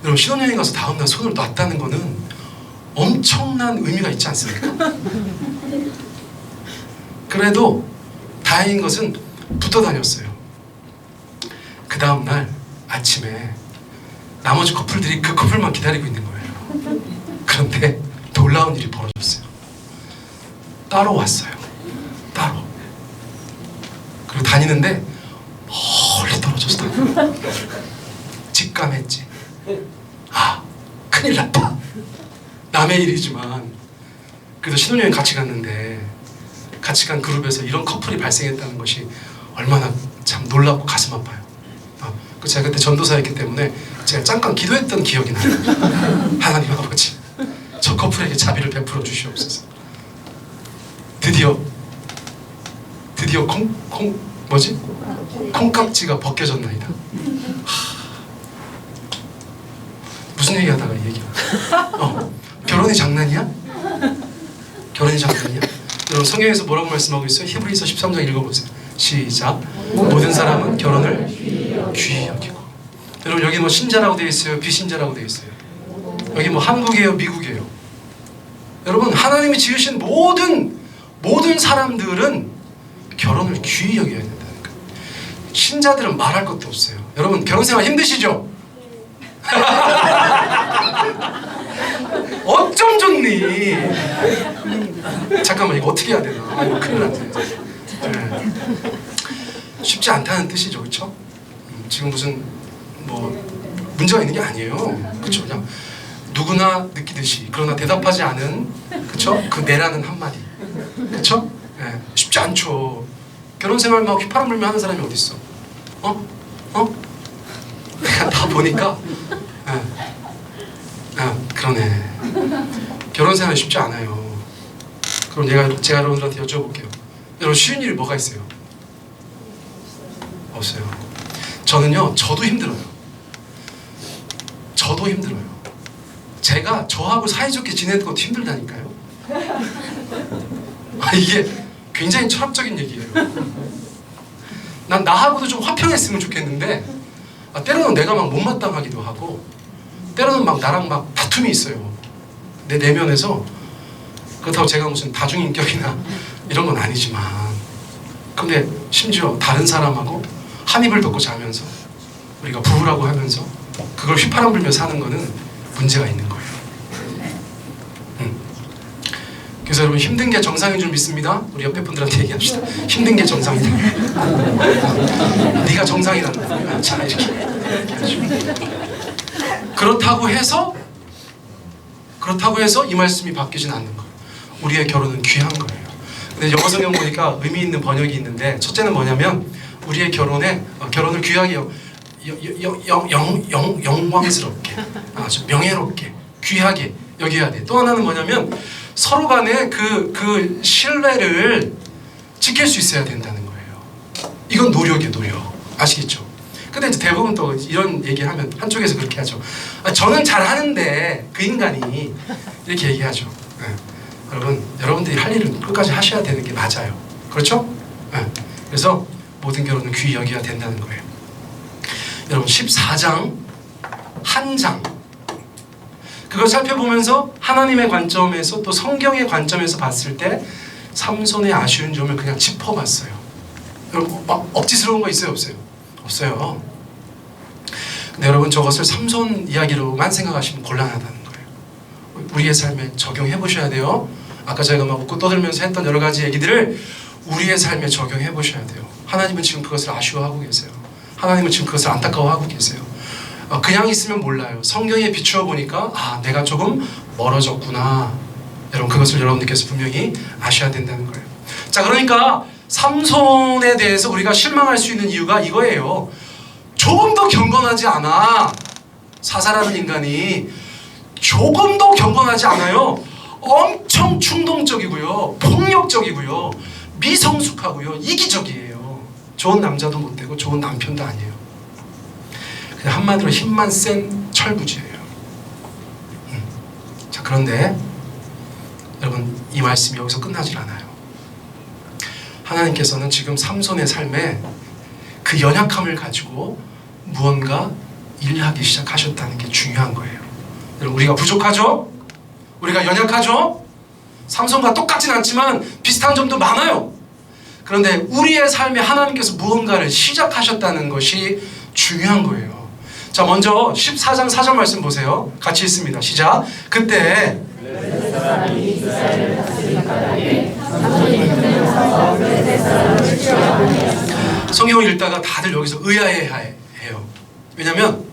여러분, 신혼여행 가서 다음날 손을 놨다는 거는 엄청난 의미가 있지 않습니까? 그래도 다행인 것은 붙어 다녔어요. 그 다음날 아침에 나머지 커플들이 그 커플만 기다리고 있는 거예요. 그런데 놀라운 일이 벌어졌어요. 따로 왔어요. 따로. 그리고 다니는데 멀리 떨어졌어. 직감했지. 아, 큰일 났다. 남의 일이지만 그래도 신혼여행 같이 갔는데 같이 간 그룹에서 이런 커플이 발생했다는 것이 얼마나 참 놀랍고 가슴 아파요. 제가 그때 전도사였기 때문에 제가 잠깐 기도했던 기억이 나요. 하나님 아버지, 저 커플에게 자비를 베풀어 주시옵소서. 드디어 콩깍지가 벗겨졌나이다. 무슨 얘기하다가 이 얘기야? 결혼이 장난이야? 결혼이 장난이야? 여러분, 성경에서 뭐라고 말씀하고 있어요? 히브리서 13장 읽어보세요. 시작. 모든 사람은 결혼을 귀히 여기고. 여러분, 여기 뭐 신자라고 되어 있어요? 비신자라고 되어 있어요? 여기 뭐 한국이에요? 미국이에요? 여러분, 하나님이 지으신 모든 사람들은 결혼을 귀히 여겨야 된다는 거예요. 신자들은 말할 것도 없어요. 여러분, 결혼 생활 힘드시죠? 어쩜 좋니? 잠깐만, 이거 어떻게 해야 되나? 이거 큰일 났네. 네. 쉽지 않다는 뜻이죠, 그렇죠? 지금 무슨 뭐 문제가 있는 게 아니에요, 그렇죠? 그냥 누구나 느끼듯이, 그러나 대답하지 않은, 그렇죠? 그 내라는 한마디, 그렇죠? 네. 쉽지 않죠. 결혼 생활 막 휘파람 불며 하는 사람이 어디 있어? 내가 다 보니까, 그러네. 결혼 생활 쉽지 않아요. 그럼 제가 여러분들한테 여쭤볼게요. 여러분, 쉬운 일이 뭐가 있어요? 없어요. 저는요, 저도 힘들어요. 저도 힘들어요. 제가 저하고 사이좋게 지내는 것도 힘들다니까요. 이게 굉장히 철학적인 얘기예요. 난 나하고도 좀 화평했으면 좋겠는데, 때로는 내가 막 못마땅하기도 하고, 때로는 막 나랑 막 다툼이 있어요. 내 내면에서. 그렇다고 제가 무슨 다중인격이나 이런 건 아니지만, 근데 심지어 다른 사람하고 한 입을 덮고 자면서 우리가 부부라고 하면서 그걸 휘파람 불며 사는 거는 문제가 있는 거예요. 그래서 여러분, 힘든 게 정상인 줄 믿습니다. 우리 옆에 분들한테 얘기합시다. 힘든 게 정상이다. 네가 정상이란다. 자, 이렇게 그렇다고 해서 이 말씀이 바뀌진 않는 거예요. 우리의 결혼은 귀한 거예요. 근데 영어 성경 보니까 의미 있는 번역이 있는데, 첫째는 뭐냐면 우리의 결혼을 귀하게 영광스럽게, 아주 명예롭게, 귀하게 여겨야 돼. 또 하나는 뭐냐면 서로 간에 그 신뢰를 지킬 수 있어야 된다는 거예요. 이건 노력이에요, 노력. 아시겠죠? 근데 이제 대부분 또 이런 얘기하면 한쪽에서 그렇게 하죠. 저는 잘하는데 그 인간이 이렇게 얘기하죠. 네. 여러분들이 할 일은 끝까지 하셔야 되는 게 맞아요. 그렇죠? 네. 그래서 모든 결혼은 귀히 여겨야 된다는 거예요. 여러분, 14장 한 장, 그걸 살펴보면서 하나님의 관점에서 또 성경의 관점에서 봤을 때 삼손의 아쉬운 점을 그냥 짚어봤어요. 여러분, 막 억지스러운 거 있어요, 없어요? 없어요. 근데 여러분, 저것을 삼손 이야기로만 생각하시면 곤란하다는 거예요. 우리의 삶에 적용해 보셔야 돼요. 아까 제가 막 웃고 떠들면서 했던 여러 가지 얘기들을 우리의 삶에 적용해 보셔야 돼요. 하나님은 지금 그것을 아쉬워하고 계세요. 하나님은 지금 그것을 안타까워하고 계세요. 그냥 있으면 몰라요. 성경에 비추어 보니까 내가 조금 멀어졌구나. 여러분, 그것을 여러분들께서 분명히 아셔야 된다는 거예요. 자, 그러니까 삼손에 대해서 우리가 실망할 수 있는 이유가 이거예요. 조금 더 경건하지 않아. 사사라는 인간이 조금 더 경건하지 않아요. 엄청 충동적이고요, 폭력적이고요, 미성숙하고요, 이기적이에요. 좋은 남자도 못 되고 좋은 남편도 아니에요. 그냥 한마디로 힘만 센 철부지예요. 자, 그런데 여러분, 이 말씀이 여기서 끝나질 않아요. 하나님께서는 지금 삼손의 삶에 그 연약함을 가지고 무언가 일하기 시작하셨다는 게 중요한 거예요. 여러분, 우리가 부족하죠? 우리가 연약하죠? 삼손과 똑같진 않지만 비슷한 점도 많아요. 그런데 우리의 삶에 하나님께서 무언가를 시작하셨다는 것이 중요한 거예요. 자, 먼저 14장 4절 말씀 보세요. 같이 읽습니다. 시작. 그때 성경을 읽다가 다들 여기서 의아해해요. 왜냐하면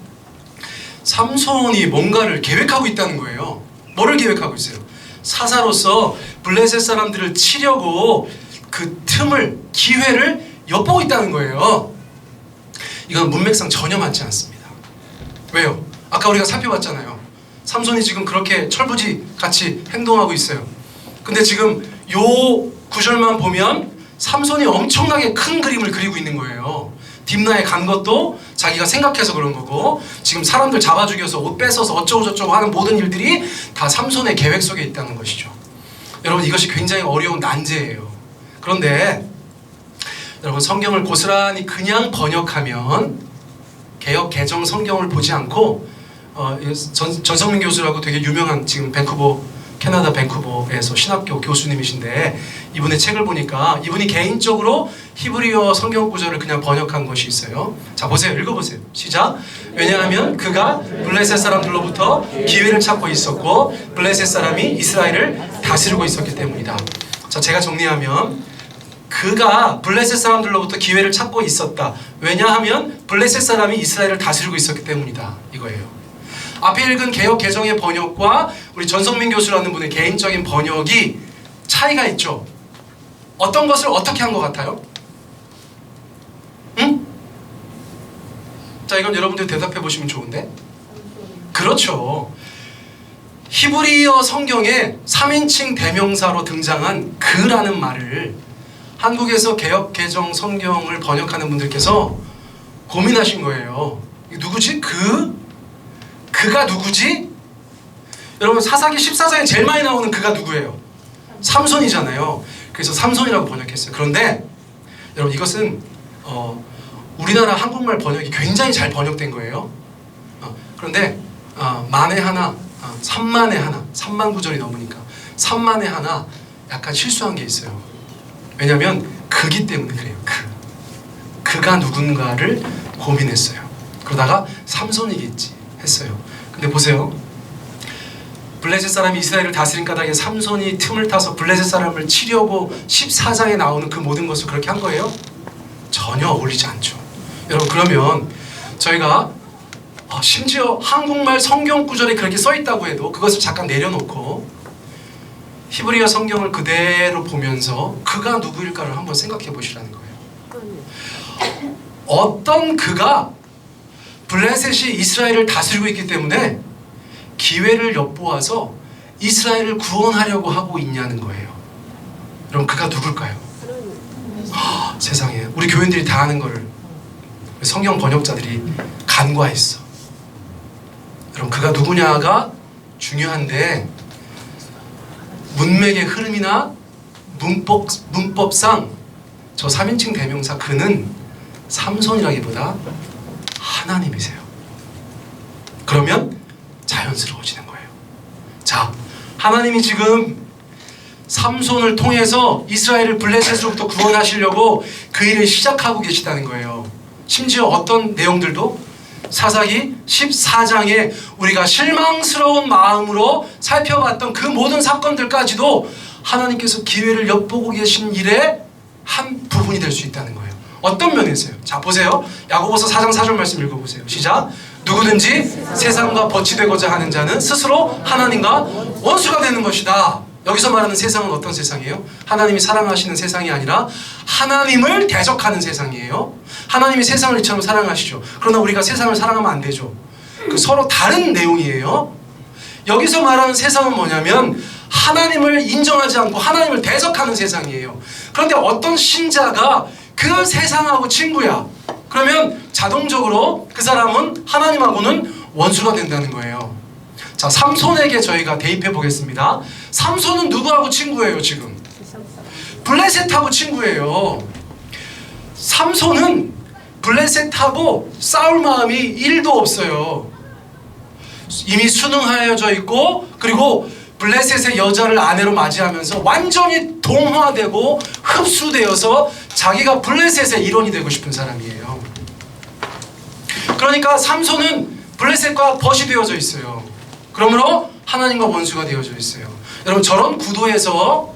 삼손이 뭔가를 계획하고 있다는 거예요. 뭐를 계획하고 있어요? 사사로서 블레셋 사람들을 치려고 그 틈을, 기회를 엿보고 있다는 거예요. 이건 문맥상 전혀 맞지 않습니다. 왜요? 아까 우리가 살펴봤잖아요. 삼손이 지금 그렇게 철부지 같이 행동하고 있어요. 근데 지금 요 구절만 보면 삼손이 엄청나게 큰 그림을 그리고 있는 거예요. 딥나에 간 것도 자기가 생각해서 그런 거고, 지금 사람들 잡아 죽여서 옷 뺏어서 어쩌고저쩌고 하는 모든 일들이 다 삼손의 계획 속에 있다는 것이죠. 여러분, 이것이 굉장히 어려운 난제예요. 그런데 여러분, 성경을 고스란히 그냥 번역하면, 개역 개정 성경을 보지 않고 전성민 교수라고 되게 유명한, 지금 캐나다 밴쿠버에서 신학교 교수님이신데, 이분의 책을 보니까 이분이 개인적으로 히브리어 성경 구절을 그냥 번역한 것이 있어요. 자, 보세요. 읽어보세요. 시작. 왜냐하면 그가 블레셋 사람들로부터 기회를 찾고 있었고 블레셋 사람이 이스라엘을 다스리고 있었기 때문이다. 자, 제가 정리하면 그가 블레셋 사람들로부터 기회를 찾고 있었다. 왜냐하면 블레셋 사람이 이스라엘을 다스리고 있었기 때문이다. 이거예요. 앞에 읽은 개역 개정의 번역과 우리 전성민 교수라는 분의 개인적인 번역이 차이가 있죠. 어떤 것을 어떻게 한 것 같아요? 응? 자, 이건 여러분들 대답해 보시면 좋은데. 그렇죠. 히브리어 성경에 3인칭 대명사로 등장한 그라는 말을 한국에서 개역 개정 성경을 번역하는 분들께서 고민하신 거예요. 누구지? 그가 누구지? 여러분, 사사기 14장에 제일 많이 나오는 그가 누구예요? 삼손이잖아요. 그래서 삼손이라고 번역했어요. 그런데 여러분, 이것은 우리나라 한국말 번역이 굉장히 잘 번역된 거예요. 그런데 만에 하나, 3만에 하나, 3만 구절이 넘으니까 3만에 하나 약간 실수한 게 있어요. 왜냐하면 그기 때문에 그래요. 그가 누군가를 고민했어요. 그러다가 삼손이겠지 했어요. 근데 보세요. 블레셋 사람이 이스라엘을 다스린 까닭에 삼손이 틈을 타서 블레셋 사람을 치려고 14장에 나오는 그 모든 것을 그렇게 한 거예요? 전혀 어울리지 않죠. 여러분, 그러면 저희가 심지어 한국말 성경 구절에 그렇게 써 있다고 해도 그것을 잠깐 내려놓고 히브리어 성경을 그대로 보면서 그가 누구일까를 한번 생각해 보시라는 거예요. 어떤 그가 블레셋이 이스라엘을 다스리고 있기 때문에 기회를 엿보아서 이스라엘을 구원하려고 하고 있냐는 거예요. 여러분, 그가 누굴까요? 세상에, 우리 교인들이 다 아는 거를 성경 번역자들이 간과했어. 여러분, 그가 누구냐가 중요한데 문맥의 흐름이나 문법상 저 3인칭 대명사 그는 삼손이라기보다 하나님이세요. 그러면 자연스러워지는 거예요. 자, 하나님이 지금 삼손을 통해서 이스라엘을 블레셋으로부터 구원하시려고 그 일을 시작하고 계시다는 거예요. 심지어 어떤 내용들도 사사기 14장에 우리가 실망스러운 마음으로 살펴봤던 그 모든 사건들까지도 하나님께서 기회를 엿보고 계신 일의 한 부분이 될 수 있다는 거예요. 어떤 면에서요? 자, 보세요. 야고보서 4장 4절 말씀 읽어보세요. 시작. 누구든지 세상과 버치되고자 하는 자는 스스로 하나님과 원수가 되는 것이다. 여기서 말하는 세상은 어떤 세상이에요? 하나님이 사랑하시는 세상이 아니라 하나님을 대적하는 세상이에요. 하나님이 세상을 이처럼 사랑하시죠. 그러나 우리가 세상을 사랑하면 안 되죠. 그 서로 다른 내용이에요. 여기서 말하는 세상은 뭐냐면 하나님을 인정하지 않고 하나님을 대적하는 세상이에요. 그런데 어떤 신자가 그 세상하고 친구야, 그러면 자동적으로 그 사람은 하나님하고는 원수가 된다는 거예요. 자, 삼손에게 저희가 대입해 보겠습니다. 삼손은 누구하고 친구예요 지금? 블레셋하고 친구예요. 삼손은 블레셋하고 싸울 마음이 1도 없어요. 이미 수능하여져 있고, 그리고 블레셋의 여자를 아내로 맞이하면서 완전히 동화되고 흡수되어서 자기가 블레셋의 일원이 되고 싶은 사람이에요. 그러니까 삼손은 블레셋과 벗이 되어져 있어요. 그러므로 하나님과 원수가 되어져 있어요. 여러분, 저런 구도에서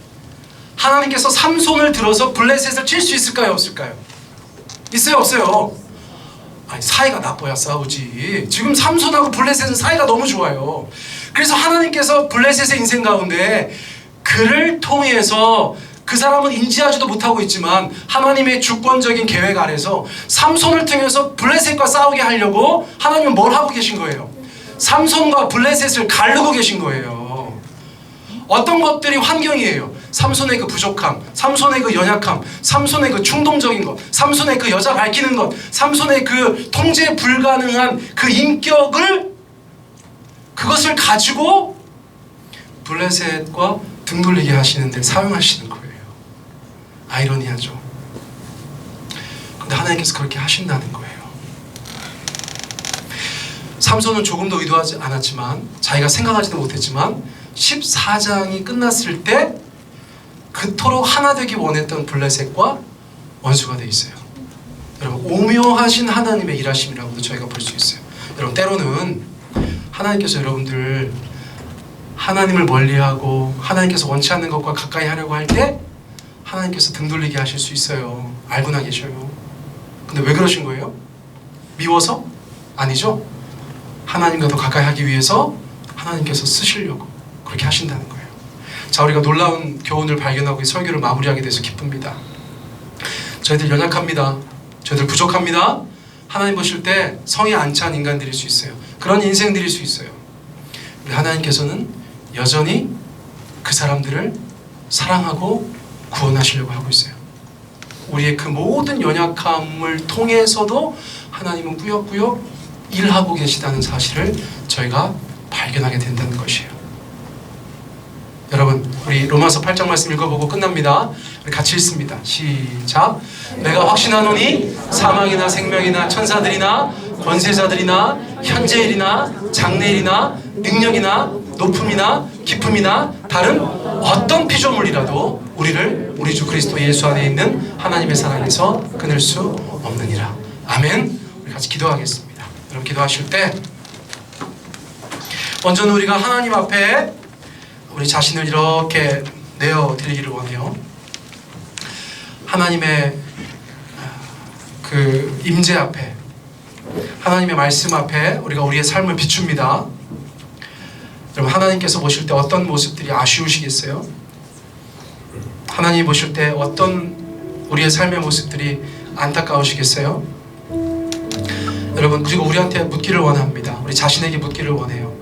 하나님께서 삼손을 들어서 블레셋을 칠 수 있을까요, 없을까요? 있어요, 없어요? 아니, 사이가 나빠야 싸우지. 지금 삼손하고 블레셋은 사이가 너무 좋아요. 그래서 하나님께서 블레셋의 인생 가운데 그를 통해서, 그 사람은 인지하지도 못하고 있지만 하나님의 주권적인 계획 아래서 삼손을 통해서 블레셋과 싸우게 하려고 하나님은 뭘 하고 계신 거예요? 삼손과 블레셋을 가르고 계신 거예요. 어떤 것들이 환경이에요? 삼손의 그 부족함, 삼손의 그 연약함, 삼손의 그 충동적인 것, 삼손의 그 여자 밝히는 것, 삼손의 그 통제 불가능한 그 인격을, 그것을 가지고 블레셋과 등 돌리게 하시는데 사용하시는 거예요. 아이러니하죠. 근데 하나님께서 그렇게 하신다는 거예요. 삼손은 조금도 의도하지 않았지만, 자기가 생각하지도 못했지만 14장이 끝났을 때 그토록 하나 되기 원했던 블레셋과 원수가 돼 있어요. 여러분, 오묘하신 하나님의 일하심이라고도 저희가 볼 수 있어요. 여러분, 때로는 하나님께서 여러분들 하나님을 멀리하고 하나님께서 원치 않는 것과 가까이 하려고 할 때 하나님께서 등 돌리게 하실 수 있어요. 알고나 계셔요. 근데 왜 그러신 거예요? 미워서? 아니죠. 하나님과 더 가까이 하기 위해서 하나님께서 쓰시려고 그렇게 하신다는 거예요. 자, 우리가 놀라운 교훈을 발견하고 이 설교를 마무리하게 돼서 기쁩니다. 저희들 연약합니다. 저희들 부족합니다. 하나님 보실 때 성에 안 찬 인간들일 수 있어요. 그런 인생들일 수 있어요. 우리 하나님께서는 여전히 그 사람들을 사랑하고 구원하시려고 하고 있어요. 우리의 그 모든 연약함을 통해서도 하나님은 꾸역꾸역 일하고 계시다는 사실을 저희가 발견하게 된다는 것이에요. 여러분, 우리 로마서 8장 말씀 읽어보고 끝납니다. 우리 같이 읽습니다. 시작. 내가 확신하노니 사망이나 생명이나 천사들이나 권세자들이나 현재일이나 장래일이나 능력이나 높음이나 깊음이나 다른 어떤 피조물이라도 우리를 우리 주 그리스도 예수 안에 있는 하나님의 사랑에서 끊을 수 없느니라. 아멘. 우리 같이 기도하겠습니다. 여러분, 기도하실 때 먼저는 우리가 하나님 앞에 우리 자신을 이렇게 내어드리기를 원해요. 하나님의 그 임재 앞에, 하나님의 말씀 앞에 우리가 우리의 삶을 비춥니다. 여러분, 하나님께서 보실 때 어떤 모습들이 아쉬우시겠어요? 하나님 보실 때 어떤 우리의 삶의 모습들이 안타까우시겠어요? 여러분, 그리고 우리한테 묻기를 원합니다. 우리 자신에게 묻기를 원해요.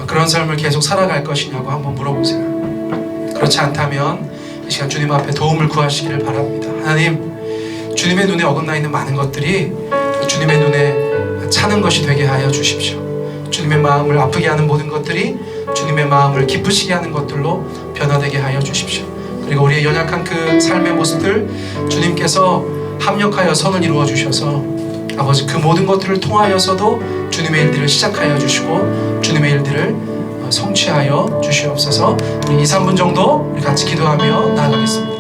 그런 삶을 계속 살아갈 것이냐고 한번 물어보세요. 그렇지 않다면 이 시간 주님 앞에 도움을 구하시기를 바랍니다. 하나님, 주님의 눈에 어긋나 있는 많은 것들이 주님의 눈에 차는 것이 되게 하여 주십시오. 주님의 마음을 아프게 하는 모든 것들이 주님의 마음을 기쁘시게 하는 것들로 변화되게 하여 주십시오. 그리고 우리의 연약한 그 삶의 모습들 주님께서 합력하여 선을 이루어 주셔서 아버지, 그 모든 것들을 통하여서도 주님의 일들을 시작하여 주시고 주님의 일들을 성취하여 주시옵소서. 우리 2, 3분 정도 우리 같이 기도하며 나아가겠습니다.